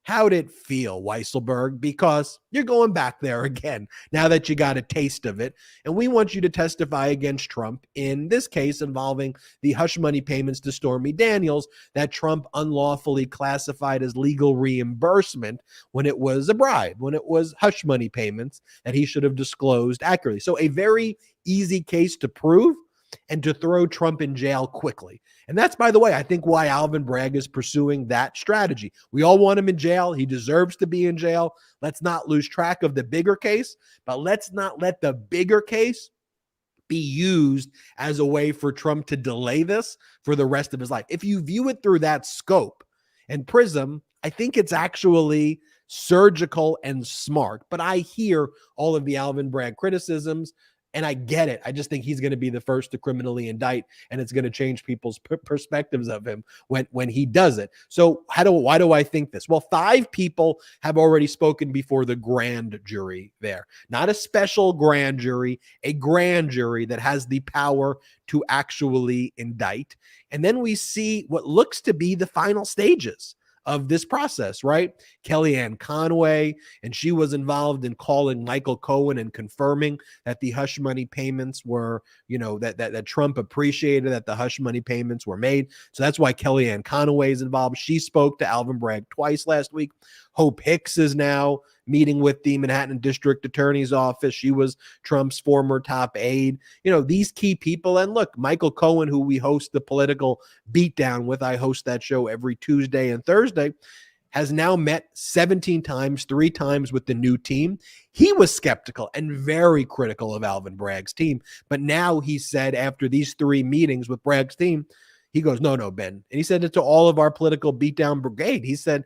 How'd it feel, Weisselberg? Because you're going back there again now that you got a taste of it. And we want you to testify against Trump in this case involving the hush money payments to Stormy Daniels that Trump unlawfully classified as legal reimbursement when it was a bribe, when it was hush money payments that he should have disclosed accurately. So a very easy case to prove and to throw Trump in jail quickly. And that's, by the way, I think why Alvin Bragg is pursuing that strategy. We all want him in jail. He deserves to be in jail. Let's not lose track of the bigger case, but let's not let the bigger case be used as a way for Trump to delay this for the rest of his life. If you view it through that scope and prism, I think it's actually surgical and smart. But I hear all of the Alvin Bragg criticisms, and I get it. I just think he's going to be the first to criminally indict, and it's going to change people's perspectives of him when he does it. So why do I think this? Well, 5 people have already spoken before the grand jury there. Not a special grand jury, a grand jury that has the power to actually indict. And then we see what looks to be the final stages of this process, right? Kellyanne Conway, and she was involved in calling Michael Cohen and confirming that the hush money payments were, that Trump appreciated that the hush money payments were made. So that's why Kellyanne Conway is involved. She spoke to Alvin Bragg twice last week. Hope Hicks is now meeting with the Manhattan District Attorney's Office. She was Trump's former top aide. These key people. And look, Michael Cohen, who we host the Political Beatdown with, I host that show every Tuesday and Thursday, has now met 17 times, 3 times with the new team. He was skeptical and very critical of Alvin Bragg's team. But now he said after these 3 meetings with Bragg's team, he goes, no, Ben. And he said it to all of our Political Beatdown brigade. He said,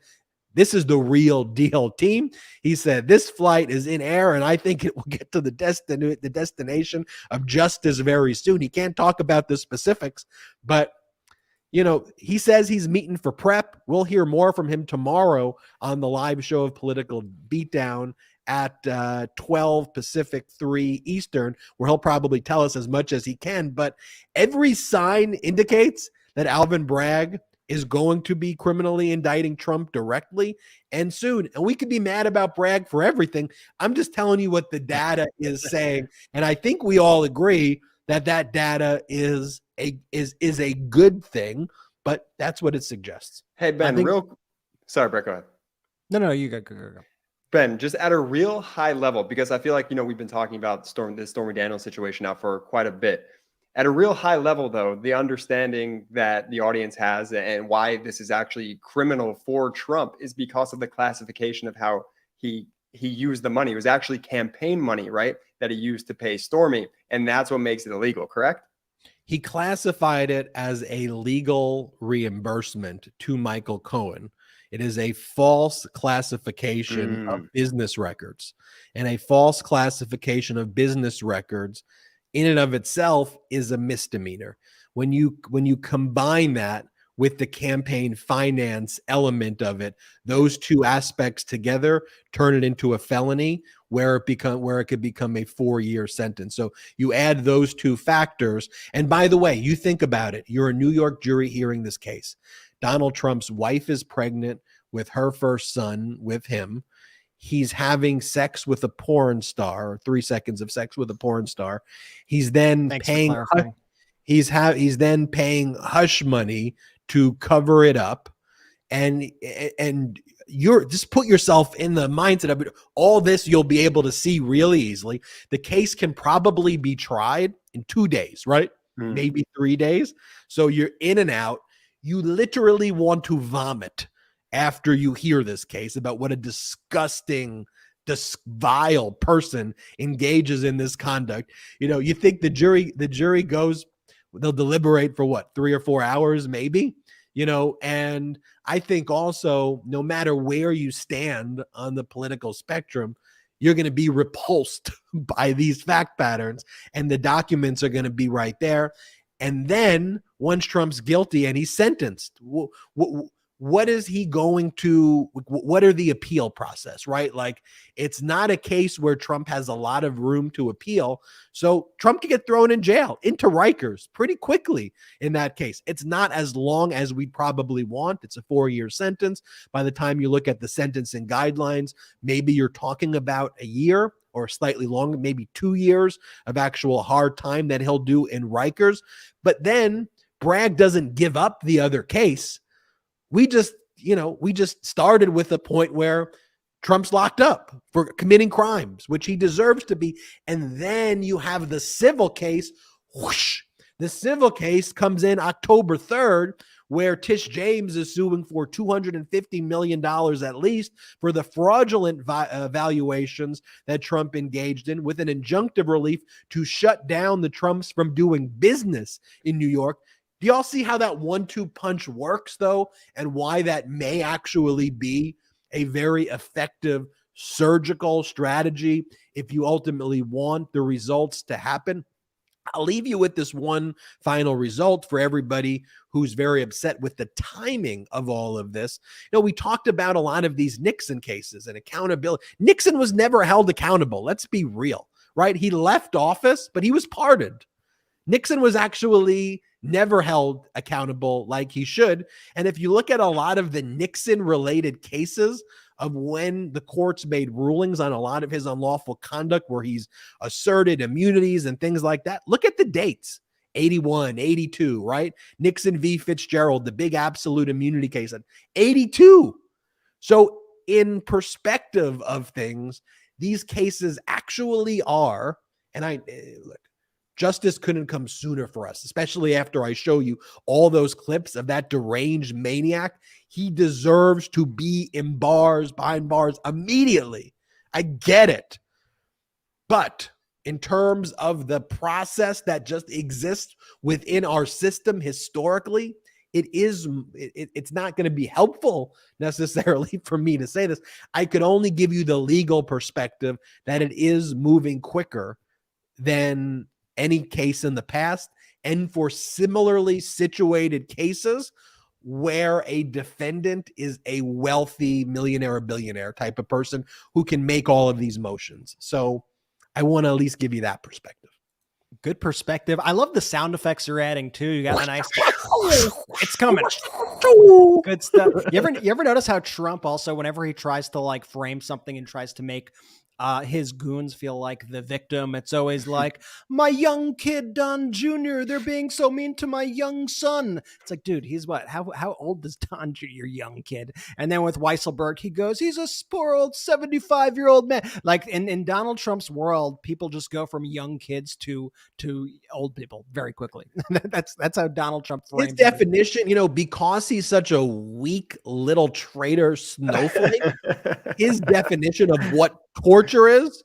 this is the real deal team. He said, this flight is in air, and I think it will get to the destination of justice very soon. He can't talk about the specifics, but he says he's meeting for prep. We'll hear more from him tomorrow on the live show of Political Beatdown at 12 Pacific, 3 Eastern, where he'll probably tell us as much as he can. But every sign indicates that Alvin Bragg is going to be criminally indicting Trump directly and soon. And we could be mad about Bragg for everything. I'm just telling you what the data is saying. And I think we all agree that data is a good thing, but that's what it suggests. Hey, Ben, sorry, Brett, go ahead. No, you go. Ben, just at a real high level, because I feel like, we've been talking about the Stormy Daniels situation now for quite a bit. At a real high level, though, the understanding that the audience has and why this is actually criminal for Trump is because of the classification of how he used the money. It was actually campaign money, right, that he used to pay Stormy. And that's what makes it illegal, correct? He classified it as a legal reimbursement to Michael Cohen. It is a false classification of business records, and a false classification of business records in and of itself is a misdemeanor. When you combine that with the campaign finance element of it, those 2 aspects together turn it into a felony where it could become a 4-year sentence. So you add those 2 factors. And by the way, you think about it, you're a New York jury hearing this case. Donald Trump's wife is pregnant with her first son with him. He's having sex with a porn star, 3 seconds of sex with a porn star. He's then paying hush money to cover it up. And you're just put yourself in the mindset of all this, you'll be able to see really easily. The case can probably be tried in 2 days, right? Maybe 3 days. So you're in and out. You literally want to vomit after you hear this case about what a disgusting, vile person engages in this conduct. You think the jury goes, they'll deliberate for what, 3 or 4 hours, maybe, and I think also no matter where you stand on the political spectrum, you're going to be repulsed by these fact patterns, and the documents are going to be right there. And then once Trump's guilty and he's sentenced, what is he going to, what are the appeal process, right? Like, it's not a case where Trump has a lot of room to appeal. So Trump can get thrown in jail, into Rikers pretty quickly in that case. It's not as long as we'd probably want. It's a 4-year sentence. By the time you look at the sentencing guidelines, maybe you're talking about a year or slightly longer, maybe 2 years of actual hard time that he'll do in Rikers. But then Bragg doesn't give up the other case. We just started with a point where Trump's locked up for committing crimes, which he deserves to be. And then you have the civil case. Whoosh. The civil case comes in October 3rd, where Tish James is suing for $250 million at least for the fraudulent valuations that Trump engaged in, with an injunctive relief to shut down the Trumps from doing business in New York. Do y'all see how that 1-2 punch works, though, and why that may actually be a very effective surgical strategy if you ultimately want the results to happen? I'll leave you with this one final result for everybody who's very upset with the timing of all of this. We talked about a lot of these Nixon cases and accountability. Nixon was never held accountable. Let's be real, right? He left office, but he was pardoned. Nixon was actually never held accountable like he should. And if you look at a lot of the Nixon-related cases of when the courts made rulings on a lot of his unlawful conduct where he's asserted immunities and things like that, look at the dates. 81, 82, right? Nixon v. Fitzgerald, the big absolute immunity case at 82. So in perspective of things, these cases actually are, and look, justice couldn't come sooner for us, especially after I show you all those clips of that deranged maniac. He deserves to be in bars, behind bars immediately. I get it. But in terms of the process that just exists within our system historically, it's not going to be helpful necessarily for me to say this. I could only give you the legal perspective that it is moving quicker than any case in the past, and for similarly situated cases where a defendant is a wealthy millionaire or billionaire type of person who can make all of these motions. So I want to at least give you that perspective. Good perspective. I love the sound effects you're adding too. You got a nice, it's coming. Good stuff. You ever notice how Trump also, whenever he tries to like frame something and tries to make his goons feel like the victim, it's always like, my young kid Don Jr., they're being so mean to my young son. It's like, dude, he's what? How old is Don Jr., your young kid? And then with Weisselberg, he goes, he's a poor old 75-year-old man. Like in Donald Trump's world, people just go from young kids to old people very quickly. That's how Donald Trump frames his definition, because he's such a weak little traitor snowflake, his definition of what torture is,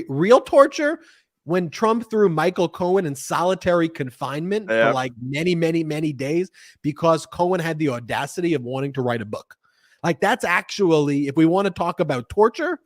real torture, when Trump threw Michael Cohen in solitary confinement for like many, many, many days because Cohen had the audacity of wanting to write a book. Like, that's actually, if we want to talk about torture,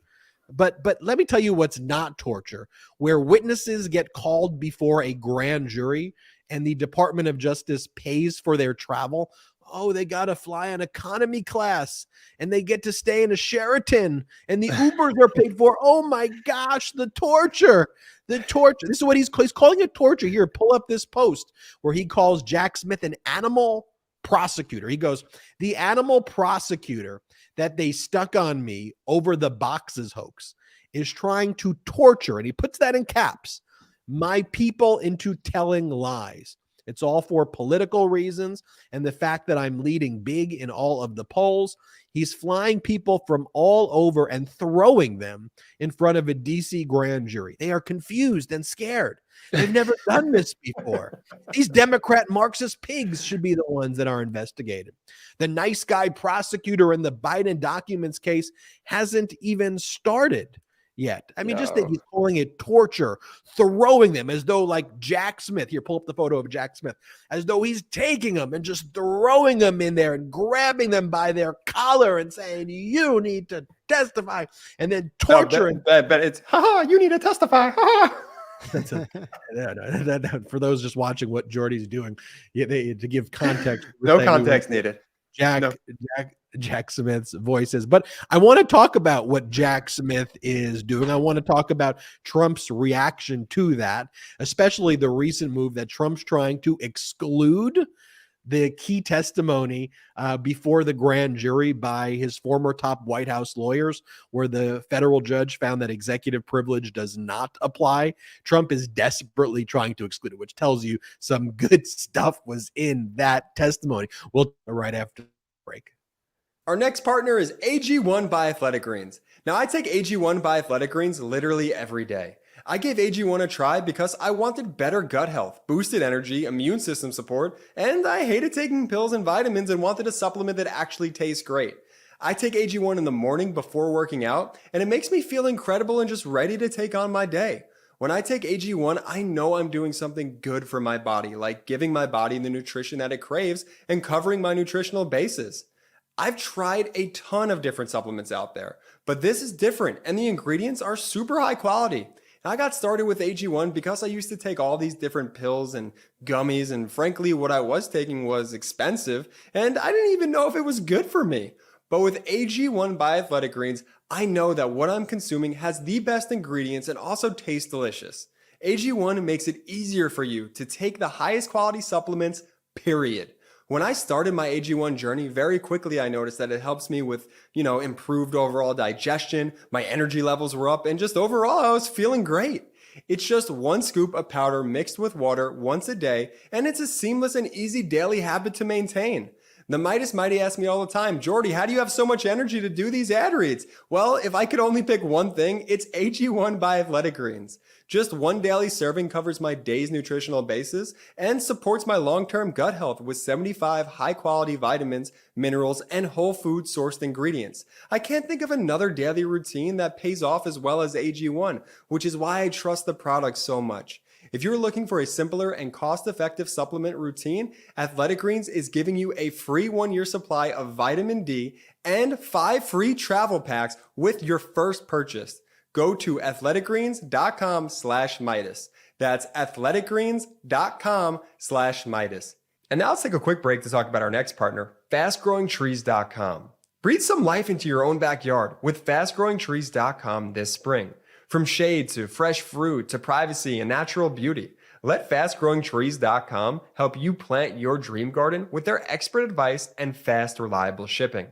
but let me tell you what's not torture, where witnesses get called before a grand jury and the Department of Justice pays for their travel. Oh, they got to fly on economy class and they get to stay in a Sheraton and the Ubers are paid for. Oh my gosh, the torture. This is what he's calling it, torture. Here, pull up this post where he calls Jack Smith an animal prosecutor. He goes, the animal prosecutor that they stuck on me over the boxes hoax is trying to torture, and he puts that in caps, my people into telling lies. It's all for political reasons and the fact that I'm leading big in all of the polls. He's flying people from all over and throwing them in front of a DC grand jury. They are confused and scared. They've never done this before. These Democrat Marxist pigs should be the ones that are investigated. The nice guy prosecutor in the Biden documents case hasn't even started yet. I mean, just that he's calling it torture, throwing them as though like Jack Smith. Here, pull up the photo of Jack Smith, as though he's taking them and just throwing them in there and grabbing them by their collar and saying, you need to testify, and then torturing. But it's, you need to testify. For those just watching what Jordy's doing, to give context. No context needed. Jack Smith's voices. But I want to talk about what Jack Smith is doing. I want to talk about Trump's reaction to that, especially the recent move that Trump's trying to exclude the key testimony before the grand jury by his former top White House lawyers, where the federal judge found that executive privilege does not apply. Trump is desperately trying to exclude it, which tells you some good stuff was in that testimony. We'll right after the break. Our next partner is AG1 by Athletic Greens. Now, I take AG1 by Athletic Greens literally every day. I gave AG1 a try because I wanted better gut health, boosted energy, immune system support, and I hated taking pills and vitamins and wanted a supplement that actually tastes great. I take AG1 in the morning before working out, and it makes me feel incredible and just ready to take on my day. When I take AG1, I know I'm doing something good for my body, like giving my body the nutrition that it craves and covering my nutritional bases. I've tried a ton of different supplements out there, but this is different and the ingredients are super high quality. I got started with AG1 because I used to take all these different pills and gummies, and frankly, what I was taking was expensive and I didn't even know if it was good for me. But with AG1 by Athletic Greens, I know that what I'm consuming has the best ingredients and also tastes delicious. AG1 makes it easier for you to take the highest quality supplements, period. When I started my AG1 journey, very quickly I noticed that it helps me with, improved overall digestion, my energy levels were up, and just overall I was feeling great. It's just 1 scoop of powder mixed with water once a day, and it's a seamless and easy daily habit to maintain. The Midas mighty asks me all the time, Jordy, how do you have so much energy to do these ad reads? Well, if I could only pick one thing, it's AG1 by Athletic Greens. Just 1 daily serving covers my day's nutritional basis and supports my long-term gut health with 75 high-quality vitamins, minerals, and whole food sourced ingredients. I can't think of another daily routine that pays off as well as AG1, which is why I trust the product so much. If you're looking for a simpler and cost-effective supplement routine, Athletic Greens is giving you a free 1-year supply of vitamin D and 5 free travel packs with your first purchase. Go to athleticgreens.com/Midas. That's athleticgreens.com/Midas. And now let's take a quick break to talk about our next partner, fastgrowingtrees.com. Breathe some life into your own backyard with fastgrowingtrees.com this spring. From shade to fresh fruit to privacy and natural beauty, let fastgrowingtrees.com help you plant your dream garden with their expert advice and fast, reliable shipping.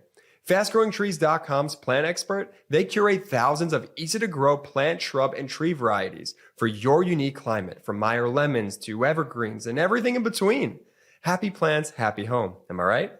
FastGrowingTrees.com's plant expert, they curate thousands of easy-to-grow plant, shrub, and tree varieties for your unique climate, from Meyer lemons to evergreens and everything in between. Happy plants, happy home, am I right?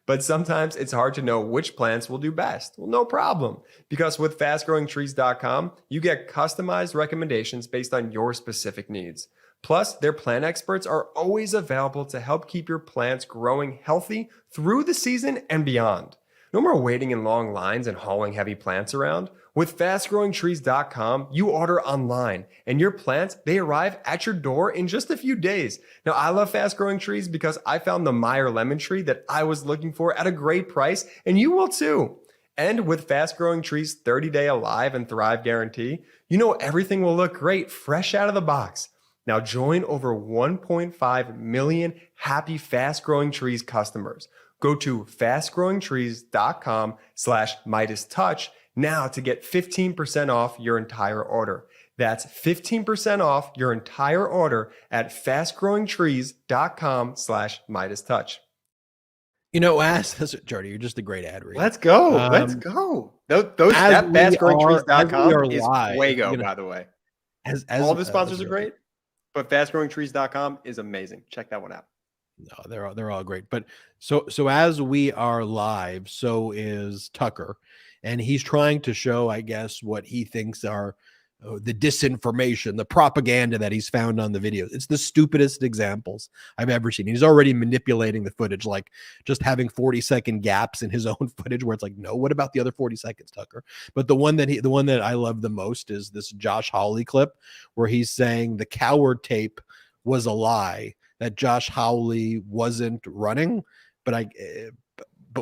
But sometimes it's hard to know which plants will do best. Well, no problem, because with FastGrowingTrees.com, you get customized recommendations based on your specific needs. Plus, their plant experts are always available to help keep your plants growing healthy through the season and beyond. No more waiting in long lines and hauling heavy plants around. With FastGrowingTrees.com, you order online, and your plants, they arrive at your door in just a few days. Now, I love Fast Growing Trees because I found the Meyer lemon tree that I was looking for at a great price, and you will too. And with Fast Growing Trees' 30-day Alive and Thrive guarantee, you know everything will look great fresh out of the box. Now join over 1.5 million happy Fast Growing Trees customers. Go to fastgrowingtrees.com/MeidasTouch now to get 15% off your entire order. That's 15% off your entire order at fastgrowingtrees.com/MeidasTouch. Jordy, you're just a great ad read. Let's go. Let's go. That fastgrowingtrees.com is Fuego, by the way. All the sponsors are great, but fastgrowingtrees.com is amazing. Check that one out. No, they're all great. But so as we are live, so is Tucker, and he's trying to show, I guess, what he thinks are the disinformation, the propaganda that he's found on the videos. It's the stupidest examples I've ever seen. He's already manipulating the footage, like just having 40-second gaps in his own footage where it's like, no, what about the other 40 seconds, Tucker? But the one that I love the most is this Josh Hawley clip where he's saying the coward tape was a lie, that Josh Hawley wasn't running. But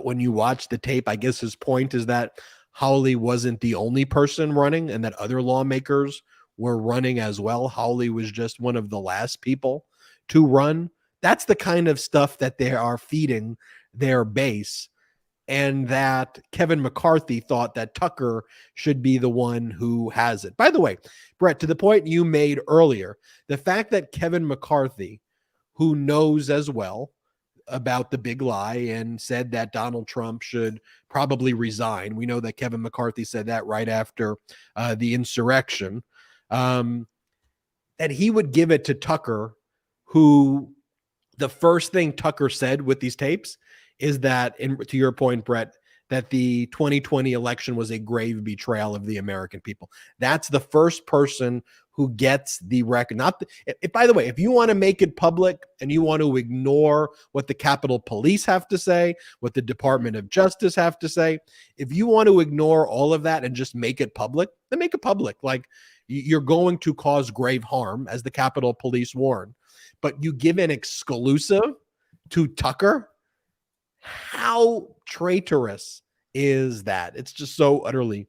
when you watch the tape, I guess his point is that Hawley wasn't the only person running and that other lawmakers were running as well. Hawley was just one of the last people to run. That's the kind of stuff that they are feeding their base, and that Kevin McCarthy thought that Tucker should be the one who has it. By the way, Brett, to the point you made earlier, the fact that Kevin McCarthy, who knows as well about the big lie and said that Donald Trump should probably resign. We know that Kevin McCarthy said that right after the insurrection, that he would give it to Tucker, who the first thing Tucker said with these tapes is that, to your point, Brett, that the 2020 election was a grave betrayal of the American people. That's the first person who gets the record. By the way, if you want to make it public and you want to ignore what the Capitol Police have to say, what the Department of Justice have to say, if you want to ignore all of that and just make it public, then make it public. Like, you're going to cause grave harm, as the Capitol Police warn. But you give an exclusive to Tucker? How traitorous is that? It's just so utterly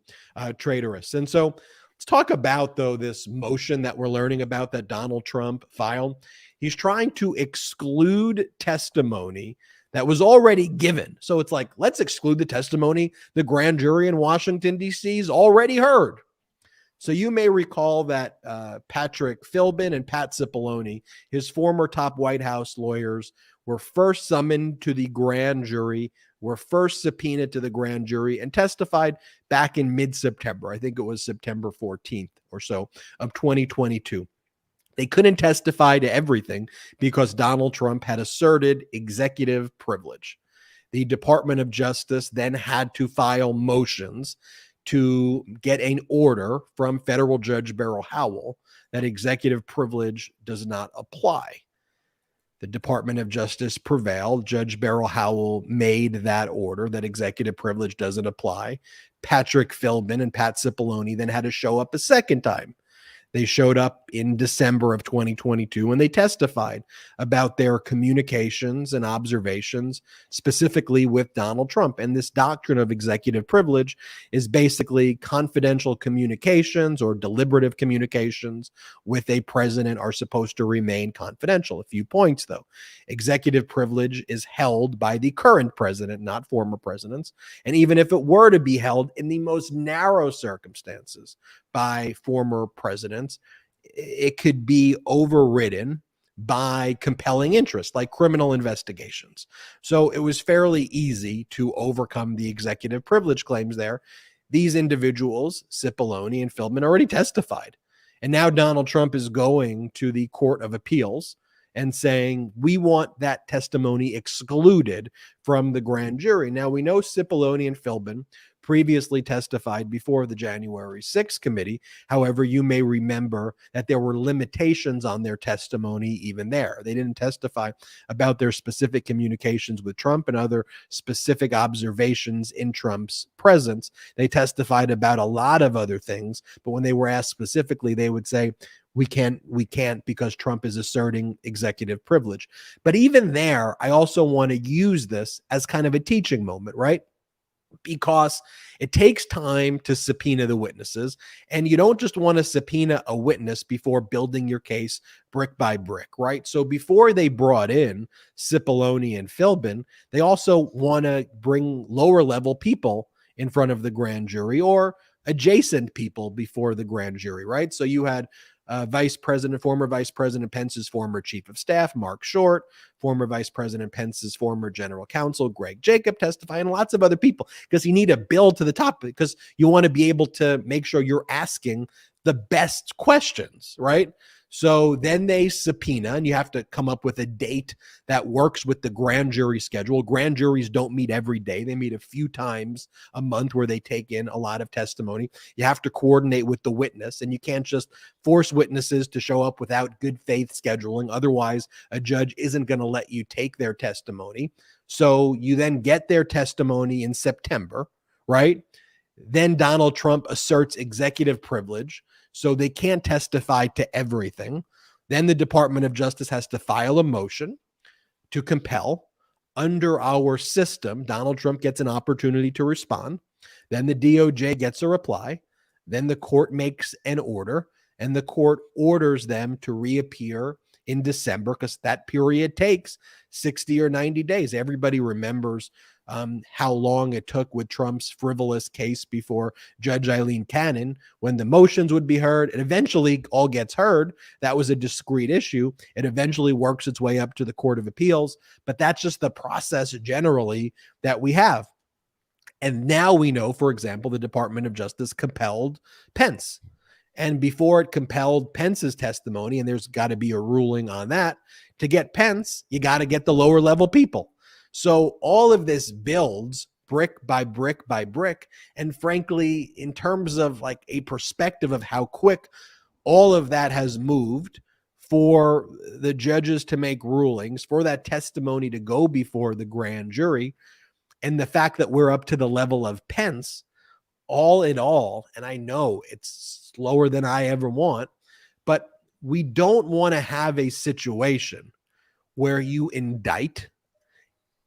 traitorous. And so let's talk about, though, this motion that we're learning about that Donald Trump filed. He's trying to exclude testimony that was already given. So it's like, let's exclude the testimony the grand jury in Washington, D.C.'s already heard. So you may recall that Patrick Philbin and Pat Cipollone, his former top White House lawyers, were first summoned to the grand jury, were first subpoenaed to the grand jury, and testified back in mid-September. I think it was September 14th or so of 2022. They couldn't testify to everything because Donald Trump had asserted executive privilege. The Department of Justice then had to file motions to get an order from federal Judge Beryl Howell that executive privilege does not apply. The Department of Justice prevailed. Judge Beryl Howell made that order that executive privilege doesn't apply. Patrick Philbin and Pat Cipollone then had to show up a second time. They showed up in December of 2022 and they testified about their communications and observations, specifically with Donald Trump. And this doctrine of executive privilege is basically confidential communications or deliberative communications with a president are supposed to remain confidential. A few points, though. Executive privilege is held by the current president, not former presidents. And even if it were to be held in the most narrow circumstances by former presidents, it could be overridden by compelling interest, like criminal investigations. So it was fairly easy to overcome the executive privilege claims there. These individuals, Cipollone and Philbin, already testified. And now Donald Trump is going to the Court of Appeals and saying, we want that testimony excluded from the grand jury. Now, we know Cipollone and Philbin previously testified before the January 6th committee. However, you may remember that there were limitations on their testimony even there. They didn't testify about their specific communications with Trump and other specific observations in Trump's presence. They testified about a lot of other things, but when they were asked specifically, they would say, we can't because Trump is asserting executive privilege. But even there, I also want to use this as kind of a teaching moment, right? Because it takes time to subpoena the witnesses, and you don't just want to subpoena a witness before building your case brick by brick, right? So before they brought in Cipollone and Philbin, they also want to bring lower level people in front of the grand jury or adjacent people before the grand jury, right? So you had former Vice President Pence's former Chief of Staff, Mark Short, former Vice President Pence's former General Counsel, Greg Jacob, testify, and lots of other people, because you need to build to the top, because you want to be able to make sure you're asking the best questions, right? So then they subpoena, and you have to come up with a date that works with the grand jury schedule. Grand juries don't meet every day. They meet a few times a month where they take in a lot of testimony. You have to coordinate with the witness, and you can't just force witnesses to show up without good faith scheduling. Otherwise, a judge isn't going to let you take their testimony. So you then get their testimony in September, right? Then Donald Trump asserts executive privilege, so they can't testify to everything. Then the Department of Justice has to file a motion to compel. Under our system, Donald Trump gets an opportunity to respond. Then the DOJ gets a reply. Then the court makes an order, and the court orders them to reappear in December, because that period takes 60 or 90 days. Everybody remembers how long it took with Trump's frivolous case before Judge Eileen Cannon, when the motions would be heard. It eventually all gets heard. That was a discrete issue. It eventually works its way up to the Court of Appeals, but that's just the process generally that we have. And now we know, for example, the Department of Justice compelled Pence. And before it compelled Pence's testimony, and there's got to be a ruling on that, to get Pence, you got to get the lower level people. So all of this builds brick by brick by brick. And frankly, in terms of like a perspective of how quick all of that has moved for the judges to make rulings, for that testimony to go before the grand jury, and the fact that we're up to the level of Pence, all in all, and I know it's slower than I ever want, but we don't want to have a situation where you indict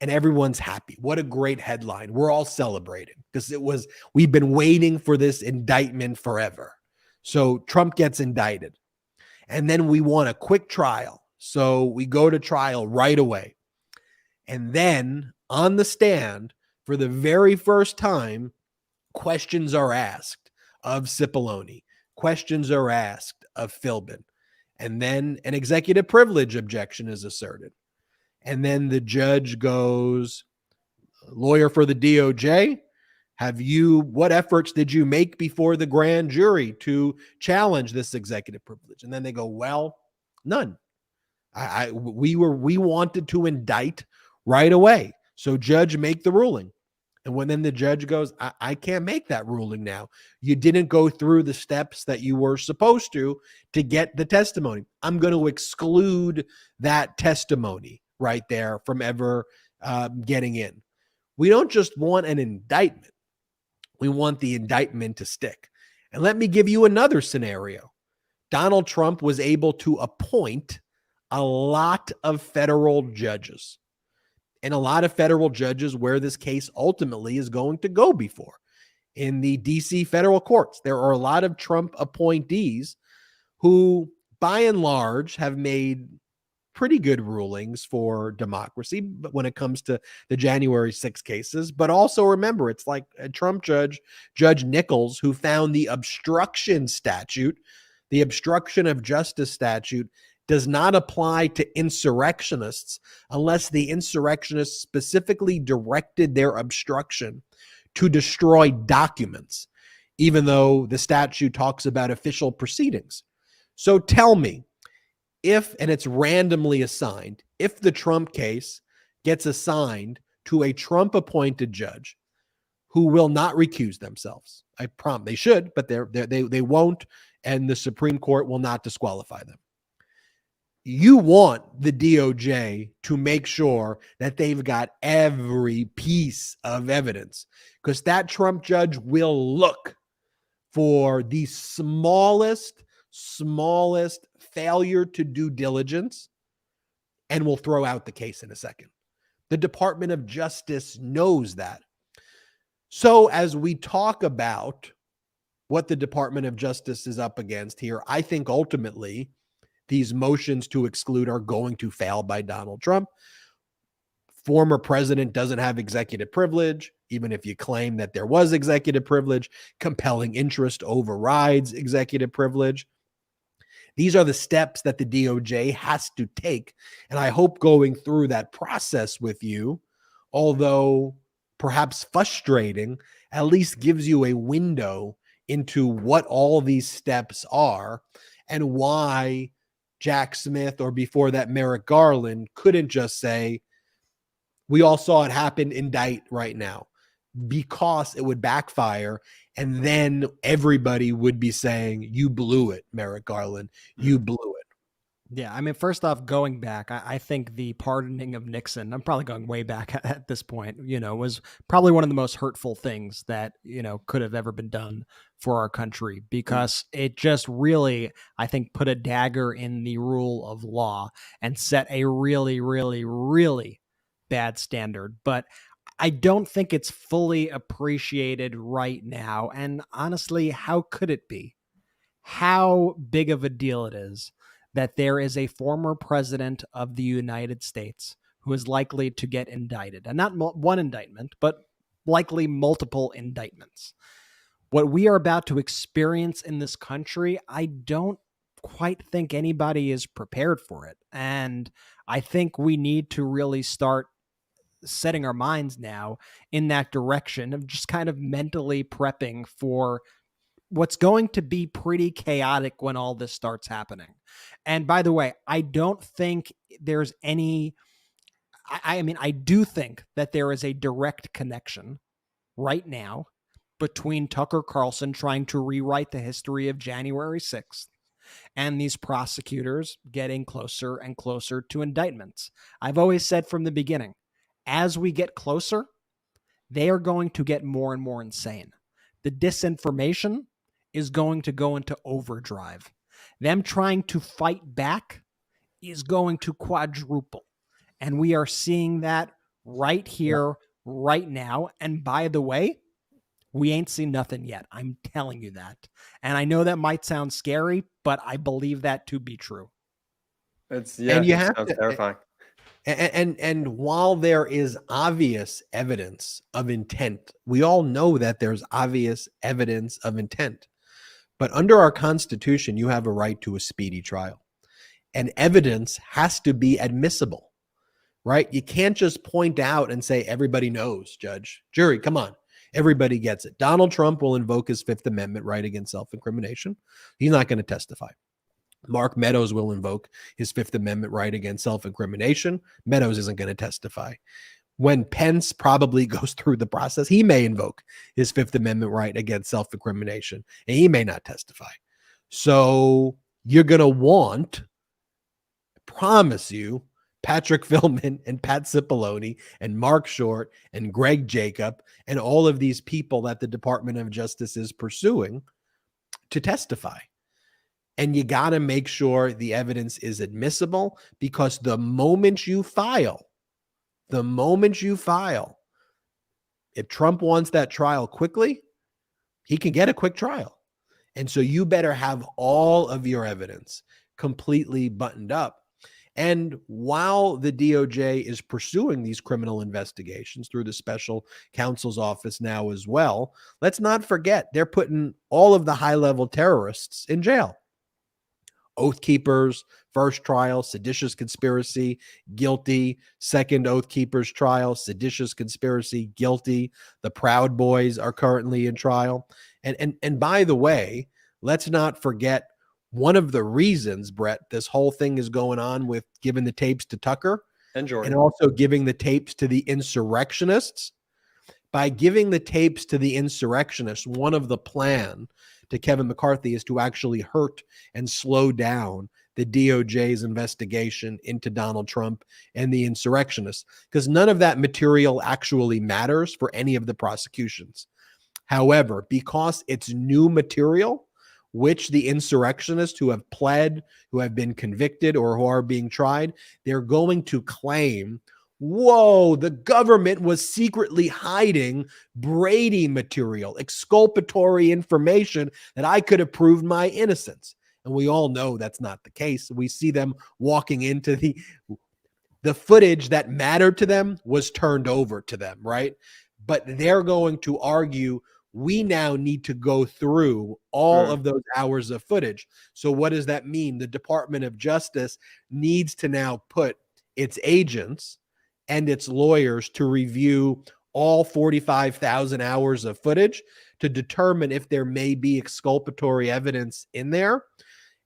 and everyone's happy. What a great headline. We're all celebrating because we've been waiting for this indictment forever. So Trump gets indicted, and then we want a quick trial. So we go to trial right away. And then on the stand, for the very first time, questions are asked of Cipollone. Questions are asked of Philbin. And then an executive privilege objection is asserted. And then the judge goes, lawyer for the DOJ, what efforts did you make before the grand jury to challenge this executive privilege? And then they go, well, none. We wanted to indict right away. So judge, make the ruling. And then the judge goes, I can't make that ruling now. You didn't go through the steps that you were supposed to get the testimony. I'm going to exclude that testimony right there from ever getting in. We don't just want an indictment. We want the indictment to stick. And let me give you another scenario. Donald Trump was able to appoint a lot of federal judges. And a lot of federal judges where this case ultimately is going to go before. In the DC federal courts, there are a lot of Trump appointees who, by and large, have made pretty good rulings for democracy when it comes to the January 6 cases. But also remember, it's like a Trump judge, Judge Nichols, who found the obstruction statute, the obstruction of justice statute, does not apply to insurrectionists unless the insurrectionists specifically directed their obstruction to destroy documents, even though the statute talks about official proceedings. So tell me, and it's randomly assigned, if the Trump case gets assigned to a Trump-appointed judge who will not recuse themselves, I promise they should, but they won't, and the Supreme Court will not disqualify them. You want the DOJ to make sure that they've got every piece of evidence, because that Trump judge will look for the smallest failure to due diligence and will throw out the case in a second. The Department of Justice knows that. So as we talk about what the Department of Justice is up against here, I think ultimately these motions to exclude are going to fail by Donald Trump. Former president doesn't have executive privilege. Even if you claim that there was executive privilege, compelling interest overrides executive privilege. These are the steps that the DOJ has to take. And I hope going through that process with you, although perhaps frustrating, at least gives you a window into what all these steps are and why Jack Smith or before that Merrick Garland couldn't just say, we all saw it happen, indict right now, because it would backfire. And then everybody would be saying, you blew it, Merrick Garland, you blew it. Yeah, I mean, first off, going back, I think the pardoning of Nixon, I'm probably going way back at this point, was probably one of the most hurtful things that, could have ever been done for our country, because it just really, I think, put a dagger in the rule of law and set a really, really, really bad standard. But I don't think it's fully appreciated right now. And honestly, how could it be? How big of a deal it is that there is a former president of the United States who is likely to get indicted, and not one indictment, but likely multiple indictments. What we are about to experience in this country, I don't quite think anybody is prepared for it. And I think we need to really start setting our minds now in that direction of just kind of mentally prepping for what's going to be pretty chaotic when all this starts happening. And by the way, I don't think there's any, I mean, I do think that there is a direct connection right now between Tucker Carlson trying to rewrite the history of January 6th and these prosecutors getting closer and closer to indictments. I've always said from the beginning, as we get closer, they are going to get more and more insane. The disinformation is going to go into overdrive. Them trying to fight back is going to quadruple. And we are seeing that right here, right now. And by the way, we ain't seen nothing yet. I'm telling you that. And I know that might sound scary, but I believe that to be true. And you have sounds to, terrifying. And while there is obvious evidence of intent, we all know that there's obvious evidence of intent. But under our Constitution, you have a right to a speedy trial. And evidence has to be admissible, right? You can't just point out and say, everybody knows, judge, jury, come on. Everybody gets it. Donald Trump will invoke his Fifth Amendment right against self-incrimination. He's not going to testify. Mark Meadows will invoke his Fifth Amendment right against self-incrimination. Meadows isn't going to testify. When Pence probably goes through the process, he may invoke his Fifth Amendment right against self-incrimination, and he may not testify. So you're going to want, I promise you, Patrick Philbin and Pat Cipollone and Mark Short and Greg Jacob and all of these people that the Department of Justice is pursuing to testify. And you got to make sure the evidence is admissible, because the moment you file, if Trump wants that trial quickly, he can get a quick trial. And so you better have all of your evidence completely buttoned up. And while the DOJ is pursuing these criminal investigations through the special counsel's office now as well, let's not forget they're putting all of the high-level terrorists in jail. Oath Keepers, first trial, seditious conspiracy, guilty. Second Oath Keepers trial, seditious conspiracy, guilty. The Proud Boys are currently in trial. And by the way, let's not forget one of the reasons, Brett, this whole thing is going on with giving the tapes to Tucker and Jordy, and also giving the tapes to the insurrectionists. By giving the tapes to the insurrectionists, one of the plan to Kevin McCarthy is to actually hurt and slow down the DOJ's investigation into Donald Trump and the insurrectionists, because none of that material actually matters for any of the prosecutions. However, because it's new material, which the insurrectionists who have pled, who have been convicted, or who are being tried, they're going to claim, whoa, the government was secretly hiding Brady material, exculpatory information that I could have proved my innocence. And we all know that's not the case. We see them walking into the footage that mattered to them was turned over to them, right? But they're going to argue, we now need to go through all of those hours of footage. So what does that mean? The Department of Justice needs to now put its agents and its lawyers to review all 45,000 hours of footage to determine if there may be exculpatory evidence in there.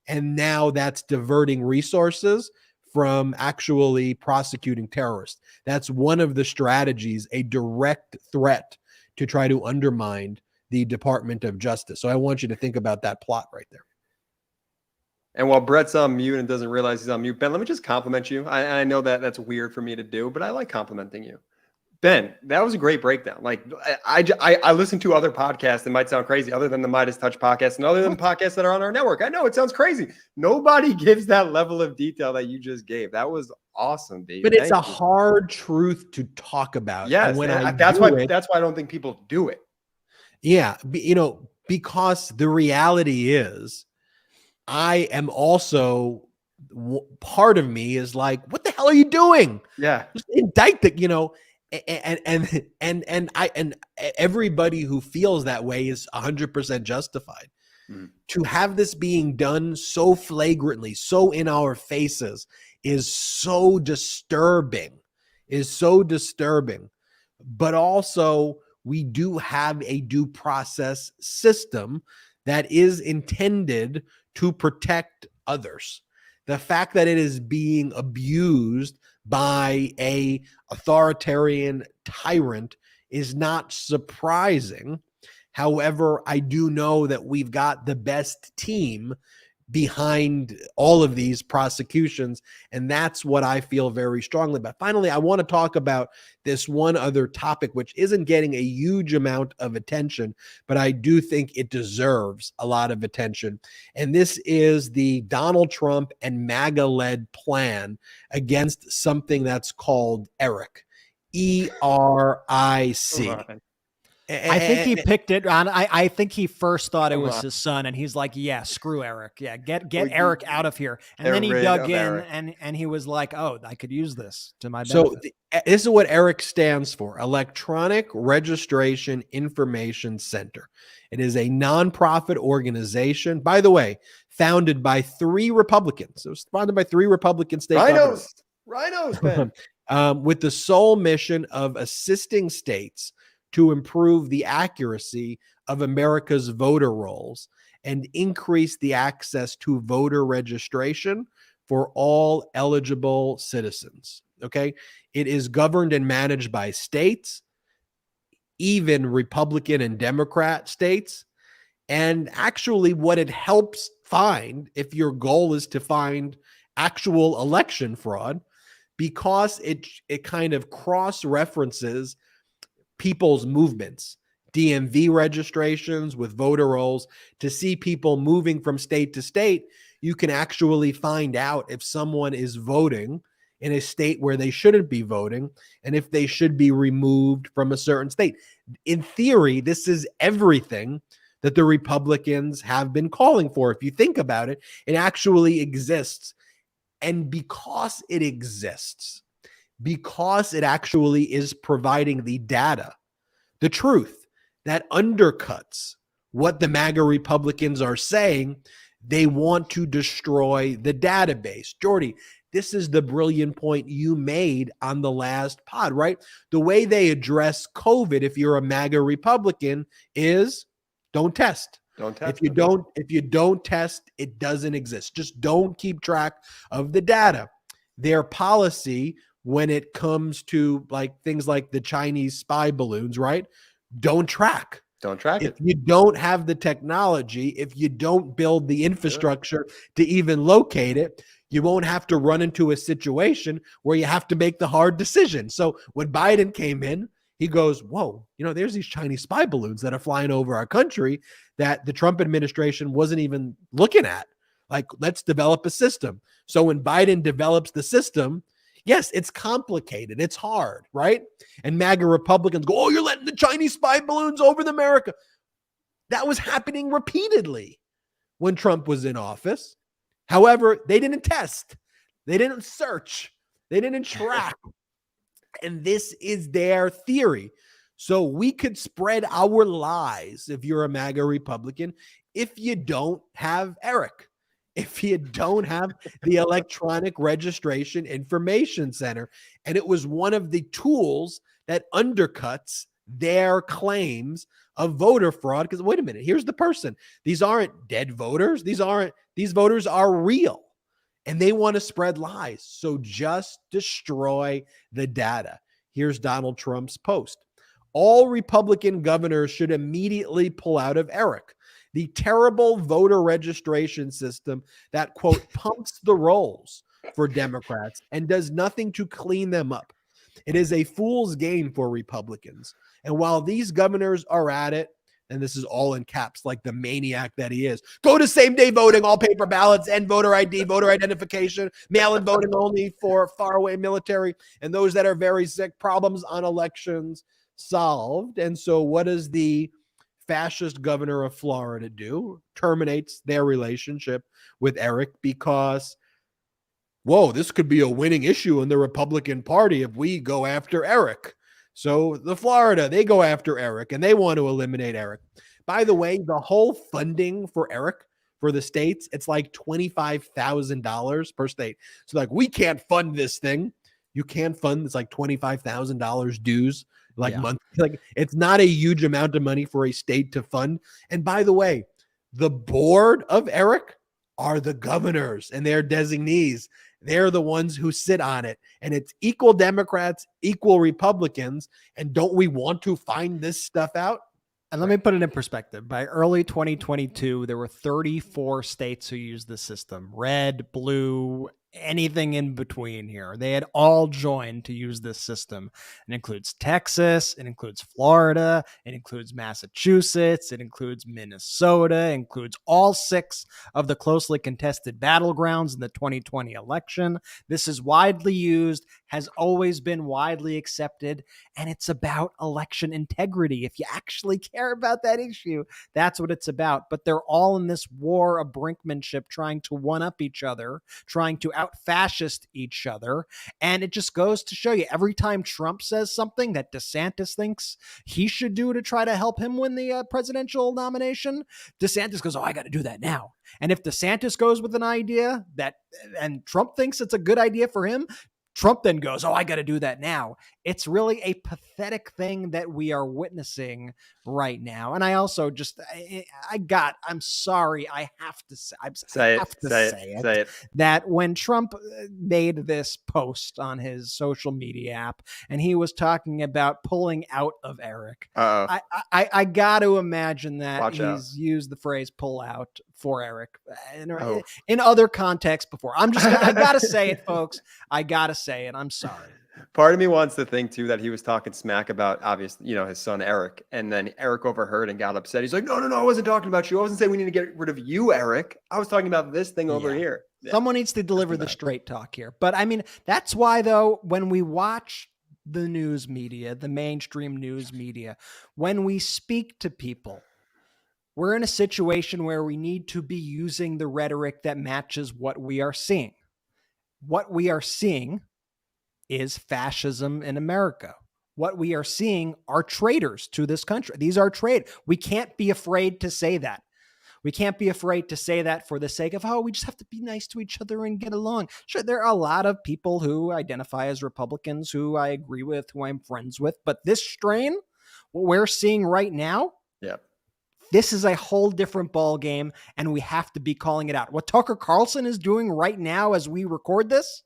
And now that's diverting resources from actually prosecuting terrorists. That's one of the strategies, a direct threat to try to undermine the Department of Justice. So I want you to think about that plot right there. And while Brett's on mute and doesn't realize he's on mute, Ben, let me just compliment you. I know that that's weird for me to do, but I like complimenting you. Ben, that was a great breakdown. Like I listen to other podcasts that might sound crazy, other than the MeidasTouch podcast and other than podcasts that are on our network. I know it sounds crazy. Nobody gives that level of detail that you just gave. That was awesome, baby. But it's a hard truth to talk about. Yes, that's why I don't think people do it. Yeah, because the reality is, I am also, part of me is like, what the hell are you doing? Yeah, just indict the, and everybody who feels that way is 100% justified. To have this being done so flagrantly, so in our faces, is so disturbing. But also, we do have a due process system that is intended to protect others. The fact that it is being abused by a authoritarian tyrant is not surprising. However, I do know that we've got the best team behind all of these prosecutions, and that's what I feel very strongly about. Finally, I want to talk about this one other topic, which isn't getting a huge amount of attention, but I do think it deserves a lot of attention. And this is the Donald Trump and MAGA-led plan against something that's called ERIC, E-R-I-C. I think he picked it on. I think he first thought it was his son, and he's like, "Yeah, screw Eric. Yeah, get Eric out of here." And then he dug in, and he was like, "Oh, I could use this to my benefit." So this is what ERIC stands for: Electronic Registration Information Center. It is a nonprofit organization, by the way, founded by 3 Republicans. It was founded by 3 Republican state governors. Rhinos, man. With the sole mission of assisting states to improve the accuracy of America's voter rolls and increase the access to voter registration for all eligible citizens. Okay. It is governed and managed by states, even Republican and Democrat states. And actually, what it helps find, if your goal is to find actual election fraud, because it kind of cross-references people's movements, DMV registrations with voter rolls, to see people moving from state to state, you can actually find out if someone is voting in a state where they shouldn't be voting and if they should be removed from a certain state. In theory, this is everything that the Republicans have been calling for. If you think about it, it actually exists. And because it exists, because it actually is providing the data, the truth that undercuts what the MAGA Republicans are saying, they want to destroy the database. Jordy, this is the brilliant point you made on the last pod, right? The way they address COVID, if you're a MAGA Republican, is don't test. Don't test. If you don't test, it doesn't exist. Just don't keep track of the data. Their policy when it comes to like things like the Chinese spy balloons, right? Don't track. Don't track it. If you don't have the technology, if you don't build the infrastructure to even locate it, you won't have to run into a situation where you have to make the hard decision. So when Biden came in, he goes, whoa, there's these Chinese spy balloons that are flying over our country that the Trump administration wasn't even looking at. Like, let's develop a system. So when Biden develops the system, yes, it's complicated. It's hard, right? And MAGA Republicans go, oh, you're letting the Chinese spy balloons over America. That was happening repeatedly when Trump was in office. However, they didn't test. They didn't search. They didn't track. And this is their theory. So we could spread our lies if you're a MAGA Republican if you don't have Eric, if you don't have the Electronic Registration Information Center. And it was one of the tools that undercuts their claims of voter fraud. Because wait a minute, here's the person. These aren't dead voters. These voters are real, and they want to spread lies. So just destroy the data. Here's Donald Trump's post. All Republican governors should immediately pull out of ERIC, the terrible voter registration system that, quote, pumps the rolls for Democrats and does nothing to clean them up. It is a fool's game for Republicans. And while these governors are at it, and this is all in caps like the maniac that he is, go to same-day voting, all paper ballots, and voter ID, voter identification, mail-in voting only for faraway military, and those that are very sick, problems on elections solved. And so what does the fascist governor of Florida do? Terminates their relationship with ERIC because, whoa, this could be a winning issue in the Republican Party if we go after ERIC. So the Florida, they go after ERIC and they want to eliminate ERIC. By the way, the whole funding for ERIC for the states, it's like $25,000 per state. So like, we can't fund this thing. You can't fund, it's like $25,000 dues, like monthly. Like, it's not a huge amount of money for a state to fund. And by the way, the board of ERIC are the governors and their designees. They're the ones who sit on it. And it's equal Democrats, equal Republicans. And don't we want to find this stuff out? And let me put it in perspective. By early 2022, there were 34 states who used the system. Red, blue, anything in between here. They had all joined to use this system. It includes Texas, it includes Florida, it includes Massachusetts, it includes Minnesota, it includes all 6 of the closely contested battlegrounds in the 2020 election. This is widely used, has always been widely accepted, and it's about election integrity. If you actually care about that issue, that's what it's about. But they're all in this war of brinkmanship, trying to one-up each other, trying to out-fascist each other. And it just goes to show you, every time Trump says something that DeSantis thinks he should do to try to help him win the presidential nomination, DeSantis goes, oh, I got to do that now. And if DeSantis goes with an idea that, and Trump thinks it's a good idea for him, Trump then goes, oh, I got to do that now. It's really a pathetic thing that we are witnessing right now. And I also just, I'm sorry, I have to say, say it, that when Trump made this post on his social media app and he was talking about pulling out of ERIC, I got to imagine that he's used the phrase pull out for ERIC in other contexts before. I got to say it, folks. I got to say it. I'm sorry. Part of me wants to think too that he was talking smack about, obviously, his son Eric, and then Eric overheard and got upset. He's like, no, I wasn't talking about you. I wasn't saying we need to get rid of you, Eric. I was talking about this thing over here. Yeah. Someone needs to deliver the straight talk here. But I mean, that's why, though, when we watch the news media, the mainstream news media, when we speak to people, we're in a situation where we need to be using the rhetoric that matches what we are seeing. What we are seeing is fascism in America. What we are seeing are traitors to this country. These are traitors. We can't be afraid to say that. We can't be afraid to say that for the sake of, we just have to be nice to each other and get along. Sure, there are a lot of people who identify as Republicans who I agree with, who I'm friends with, but this strain, what we're seeing right now, this is a whole different ball game, and we have to be calling it out. What Tucker Carlson is doing right now as we record this,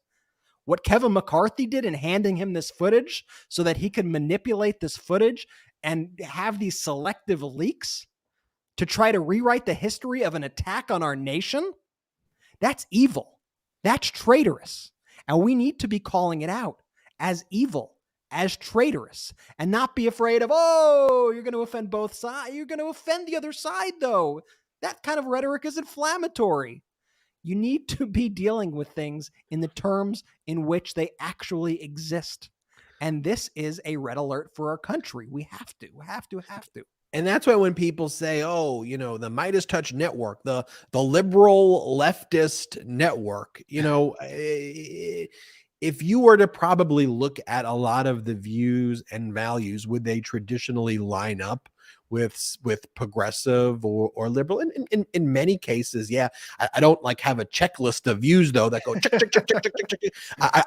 what Kevin McCarthy did in handing him this footage so that he could manipulate this footage and have these selective leaks to try to rewrite the history of an attack on our nation, that's evil. That's traitorous. And we need to be calling it out as evil, as traitorous, and not be afraid of, you're going to offend both sides. You're going to offend the other side, though. That kind of rhetoric is inflammatory. You need to be dealing with things in the terms in which they actually exist. And this is a red alert for our country. We have to. And that's why when people say, the MeidasTouch network, the liberal leftist network, if you were to probably look at a lot of the views and values, would they traditionally line up with progressive or liberal. In many cases, yeah. I don't like have a checklist of views though that go check, check, check, check, check, check, check.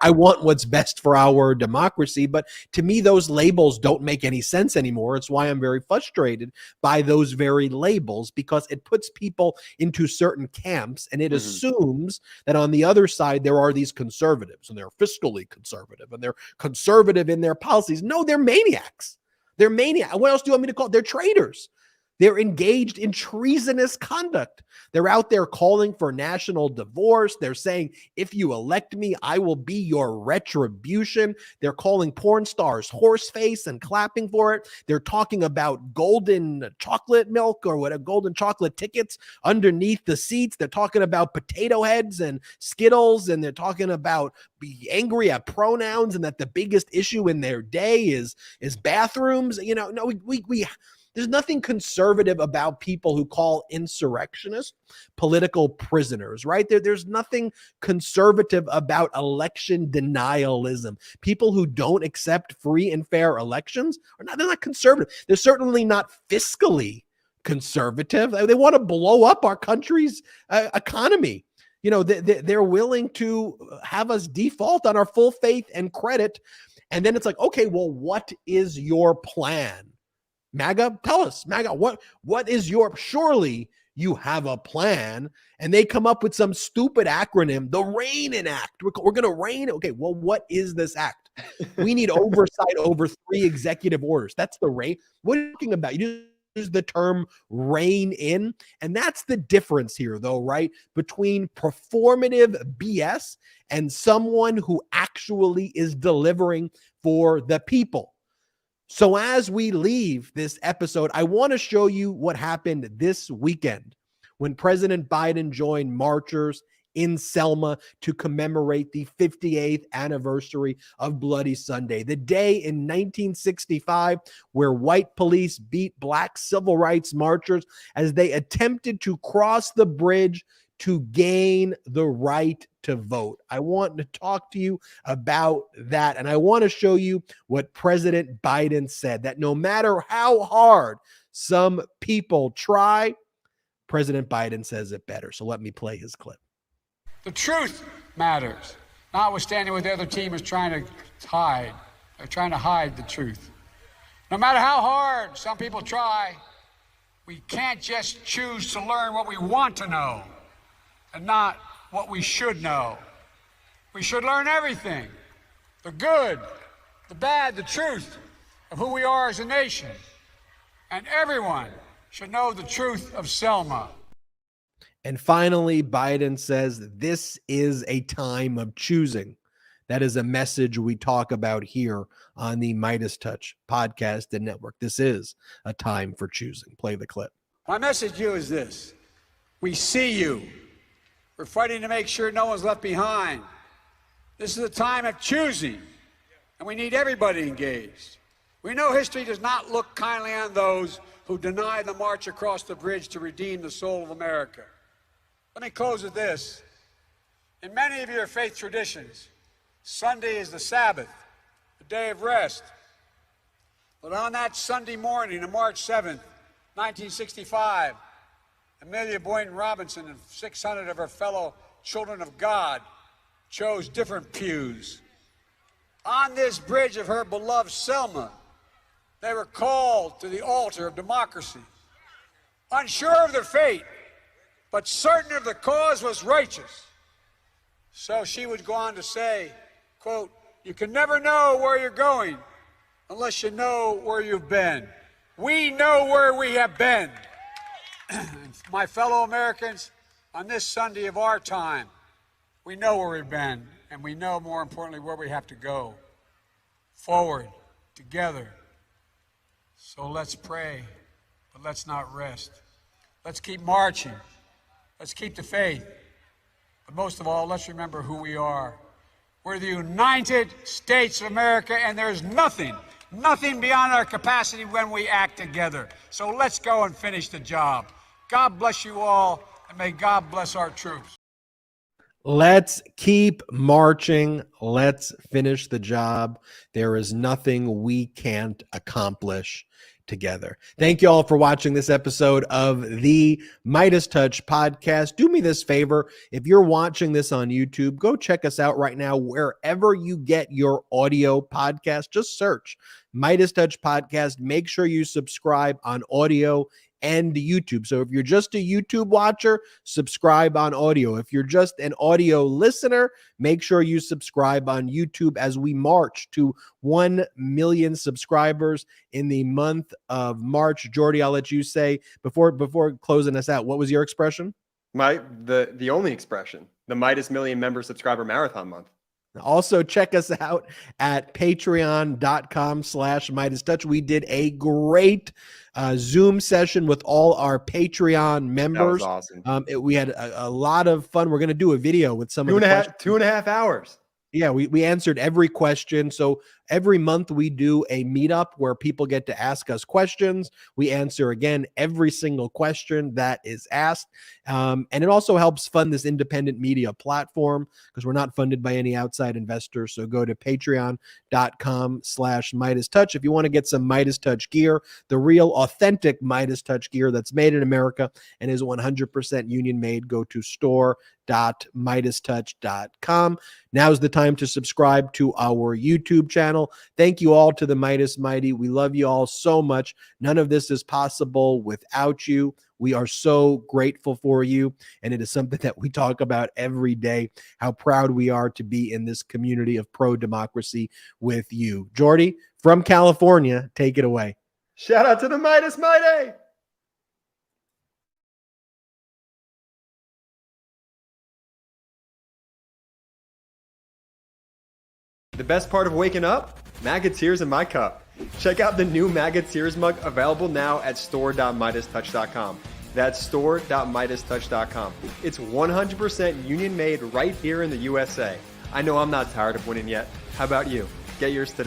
I want what's best for our democracy, but to me, those labels don't make any sense anymore. It's why I'm very frustrated by those very labels, because it puts people into certain camps, and it assumes that on the other side there are these conservatives, and they're fiscally conservative, and they're conservative in their policies. No, they're maniacs. They're maniacs. What else do you want me to call it? They're traitors. They're engaged in treasonous conduct. They're out there calling for national divorce. They're saying, if you elect me, I will be your retribution. They're calling porn stars Horseface and clapping for it. They're talking about golden chocolate milk or what, golden chocolate tickets underneath the seats. They're talking about potato heads and Skittles, and they're talking about be angry at pronouns, and that the biggest issue in their day is bathrooms. You know, no, we there's nothing conservative about people who call insurrectionists political prisoners, right? There's nothing conservative about election denialism. People who don't accept free and fair elections they're not conservative. They're certainly not fiscally conservative. They want to blow up our country's economy. You know, they're willing to have us default on our full faith and credit. And then it's like, okay, well, what is your plan? MAGA, tell us, MAGA, what is your, surely you have a plan. And they come up with some stupid acronym, the Reign-In Act. We're going to reign. Okay, well, what is this act? We need oversight over 3 executive orders. That's the reign. What are you talking about? You use the term rein in. And that's the difference here, though, right? Between performative BS and someone who actually is delivering for the people. So as we leave this episode, I want to show you what happened this weekend when President Biden joined marchers in Selma to commemorate the 58th anniversary of Bloody Sunday, the day in 1965 where white police beat black civil rights marchers as they attempted to cross the bridge to gain the right to vote. I want to talk to you about that. And I want to show you what President Biden said, that no matter how hard some people try, President Biden says it better. So let me play his clip. The truth matters, notwithstanding what the other team is trying to hide. They're trying to hide the truth. No matter how hard some people try, we can't just choose to learn what we want to know and not what we should know. We should learn everything, the good, the bad, the truth of who we are as a nation. And everyone should know the truth of Selma. And finally, Biden says this is a time of choosing. That is a message we talk about here on the MeidasTouch podcast and network. This is a time for choosing. Play the clip. My message to you is this. We see you. We're fighting to make sure no one's left behind. This is a time of choosing, and we need everybody engaged. We know history does not look kindly on those who deny the march across the bridge to redeem the soul of America. Let me close with this. In many of your faith traditions, Sunday is the Sabbath, the day of rest. But on that Sunday morning of March 7th, 1965, Amelia Boynton Robinson and 600 of her fellow children of God chose different pews. On this bridge of her beloved Selma, they were called to the altar of democracy. Unsure of their fate, but certain of the cause was righteous. So she would go on to say, quote, "You can never know where you're going unless you know where you've been." We know where we have been. My fellow Americans, on this Sunday of our time, we know where we've been, and we know, more importantly, where we have to go. Forward, together. So let's pray, but let's not rest. Let's keep marching. Let's keep the faith. But most of all, let's remember who we are. We're the United States of America, and there's nothing beyond our capacity when we act together. So let's go and finish the job. God bless you all, and may God bless our troops. Let's keep marching. Let's finish the job. There is nothing we can't accomplish together. Thank you all for watching this episode of the MeidasTouch podcast. Do me this favor. If you're watching this on YouTube, go check us out right now wherever you get your audio podcast. Just search MeidasTouch podcast. Make sure you subscribe on audio and YouTube. So if you're just a YouTube watcher, subscribe on audio. If you're just an audio listener, make sure you subscribe on YouTube as we march to 1 million subscribers in the month of March. Jordy, I'll let you say before closing us out, what was your expression? The only expression, the Midas million member subscriber marathon month. Also, check us out at patreon.com/MeidasTouch. We did a great Zoom session with all our Patreon members. That was awesome. We had a lot of fun. We're going to do a video with some Two and a half hours. Yeah, we answered every question. So every month we do a meetup where people get to ask us questions. We answer, again, every single question that is asked. And it also helps fund this independent media platform because we're not funded by any outside investors. So go to patreon.com/MeidasTouch. If you want to get some MeidasTouch gear, the real authentic MeidasTouch gear that's made in America and is 100% union made, go to store.MeidasTouch.com. Now's the time to subscribe to our YouTube channel. Thank you all to the Midas Mighty. We love you all so much. None of this is possible without you. We are so grateful for you. And it is something that we talk about every day, how proud we are to be in this community of pro-democracy with you. Jordy, from California, take it away. Shout out to the Midas Mighty. The best part of waking up? MAGA tears in my cup. Check out the new MAGA tears mug available now at store.MeidasTouch.com. That's store.MeidasTouch.com. It's 100% union made right here in the USA. I know I'm not tired of winning yet. How about you? Get yours today.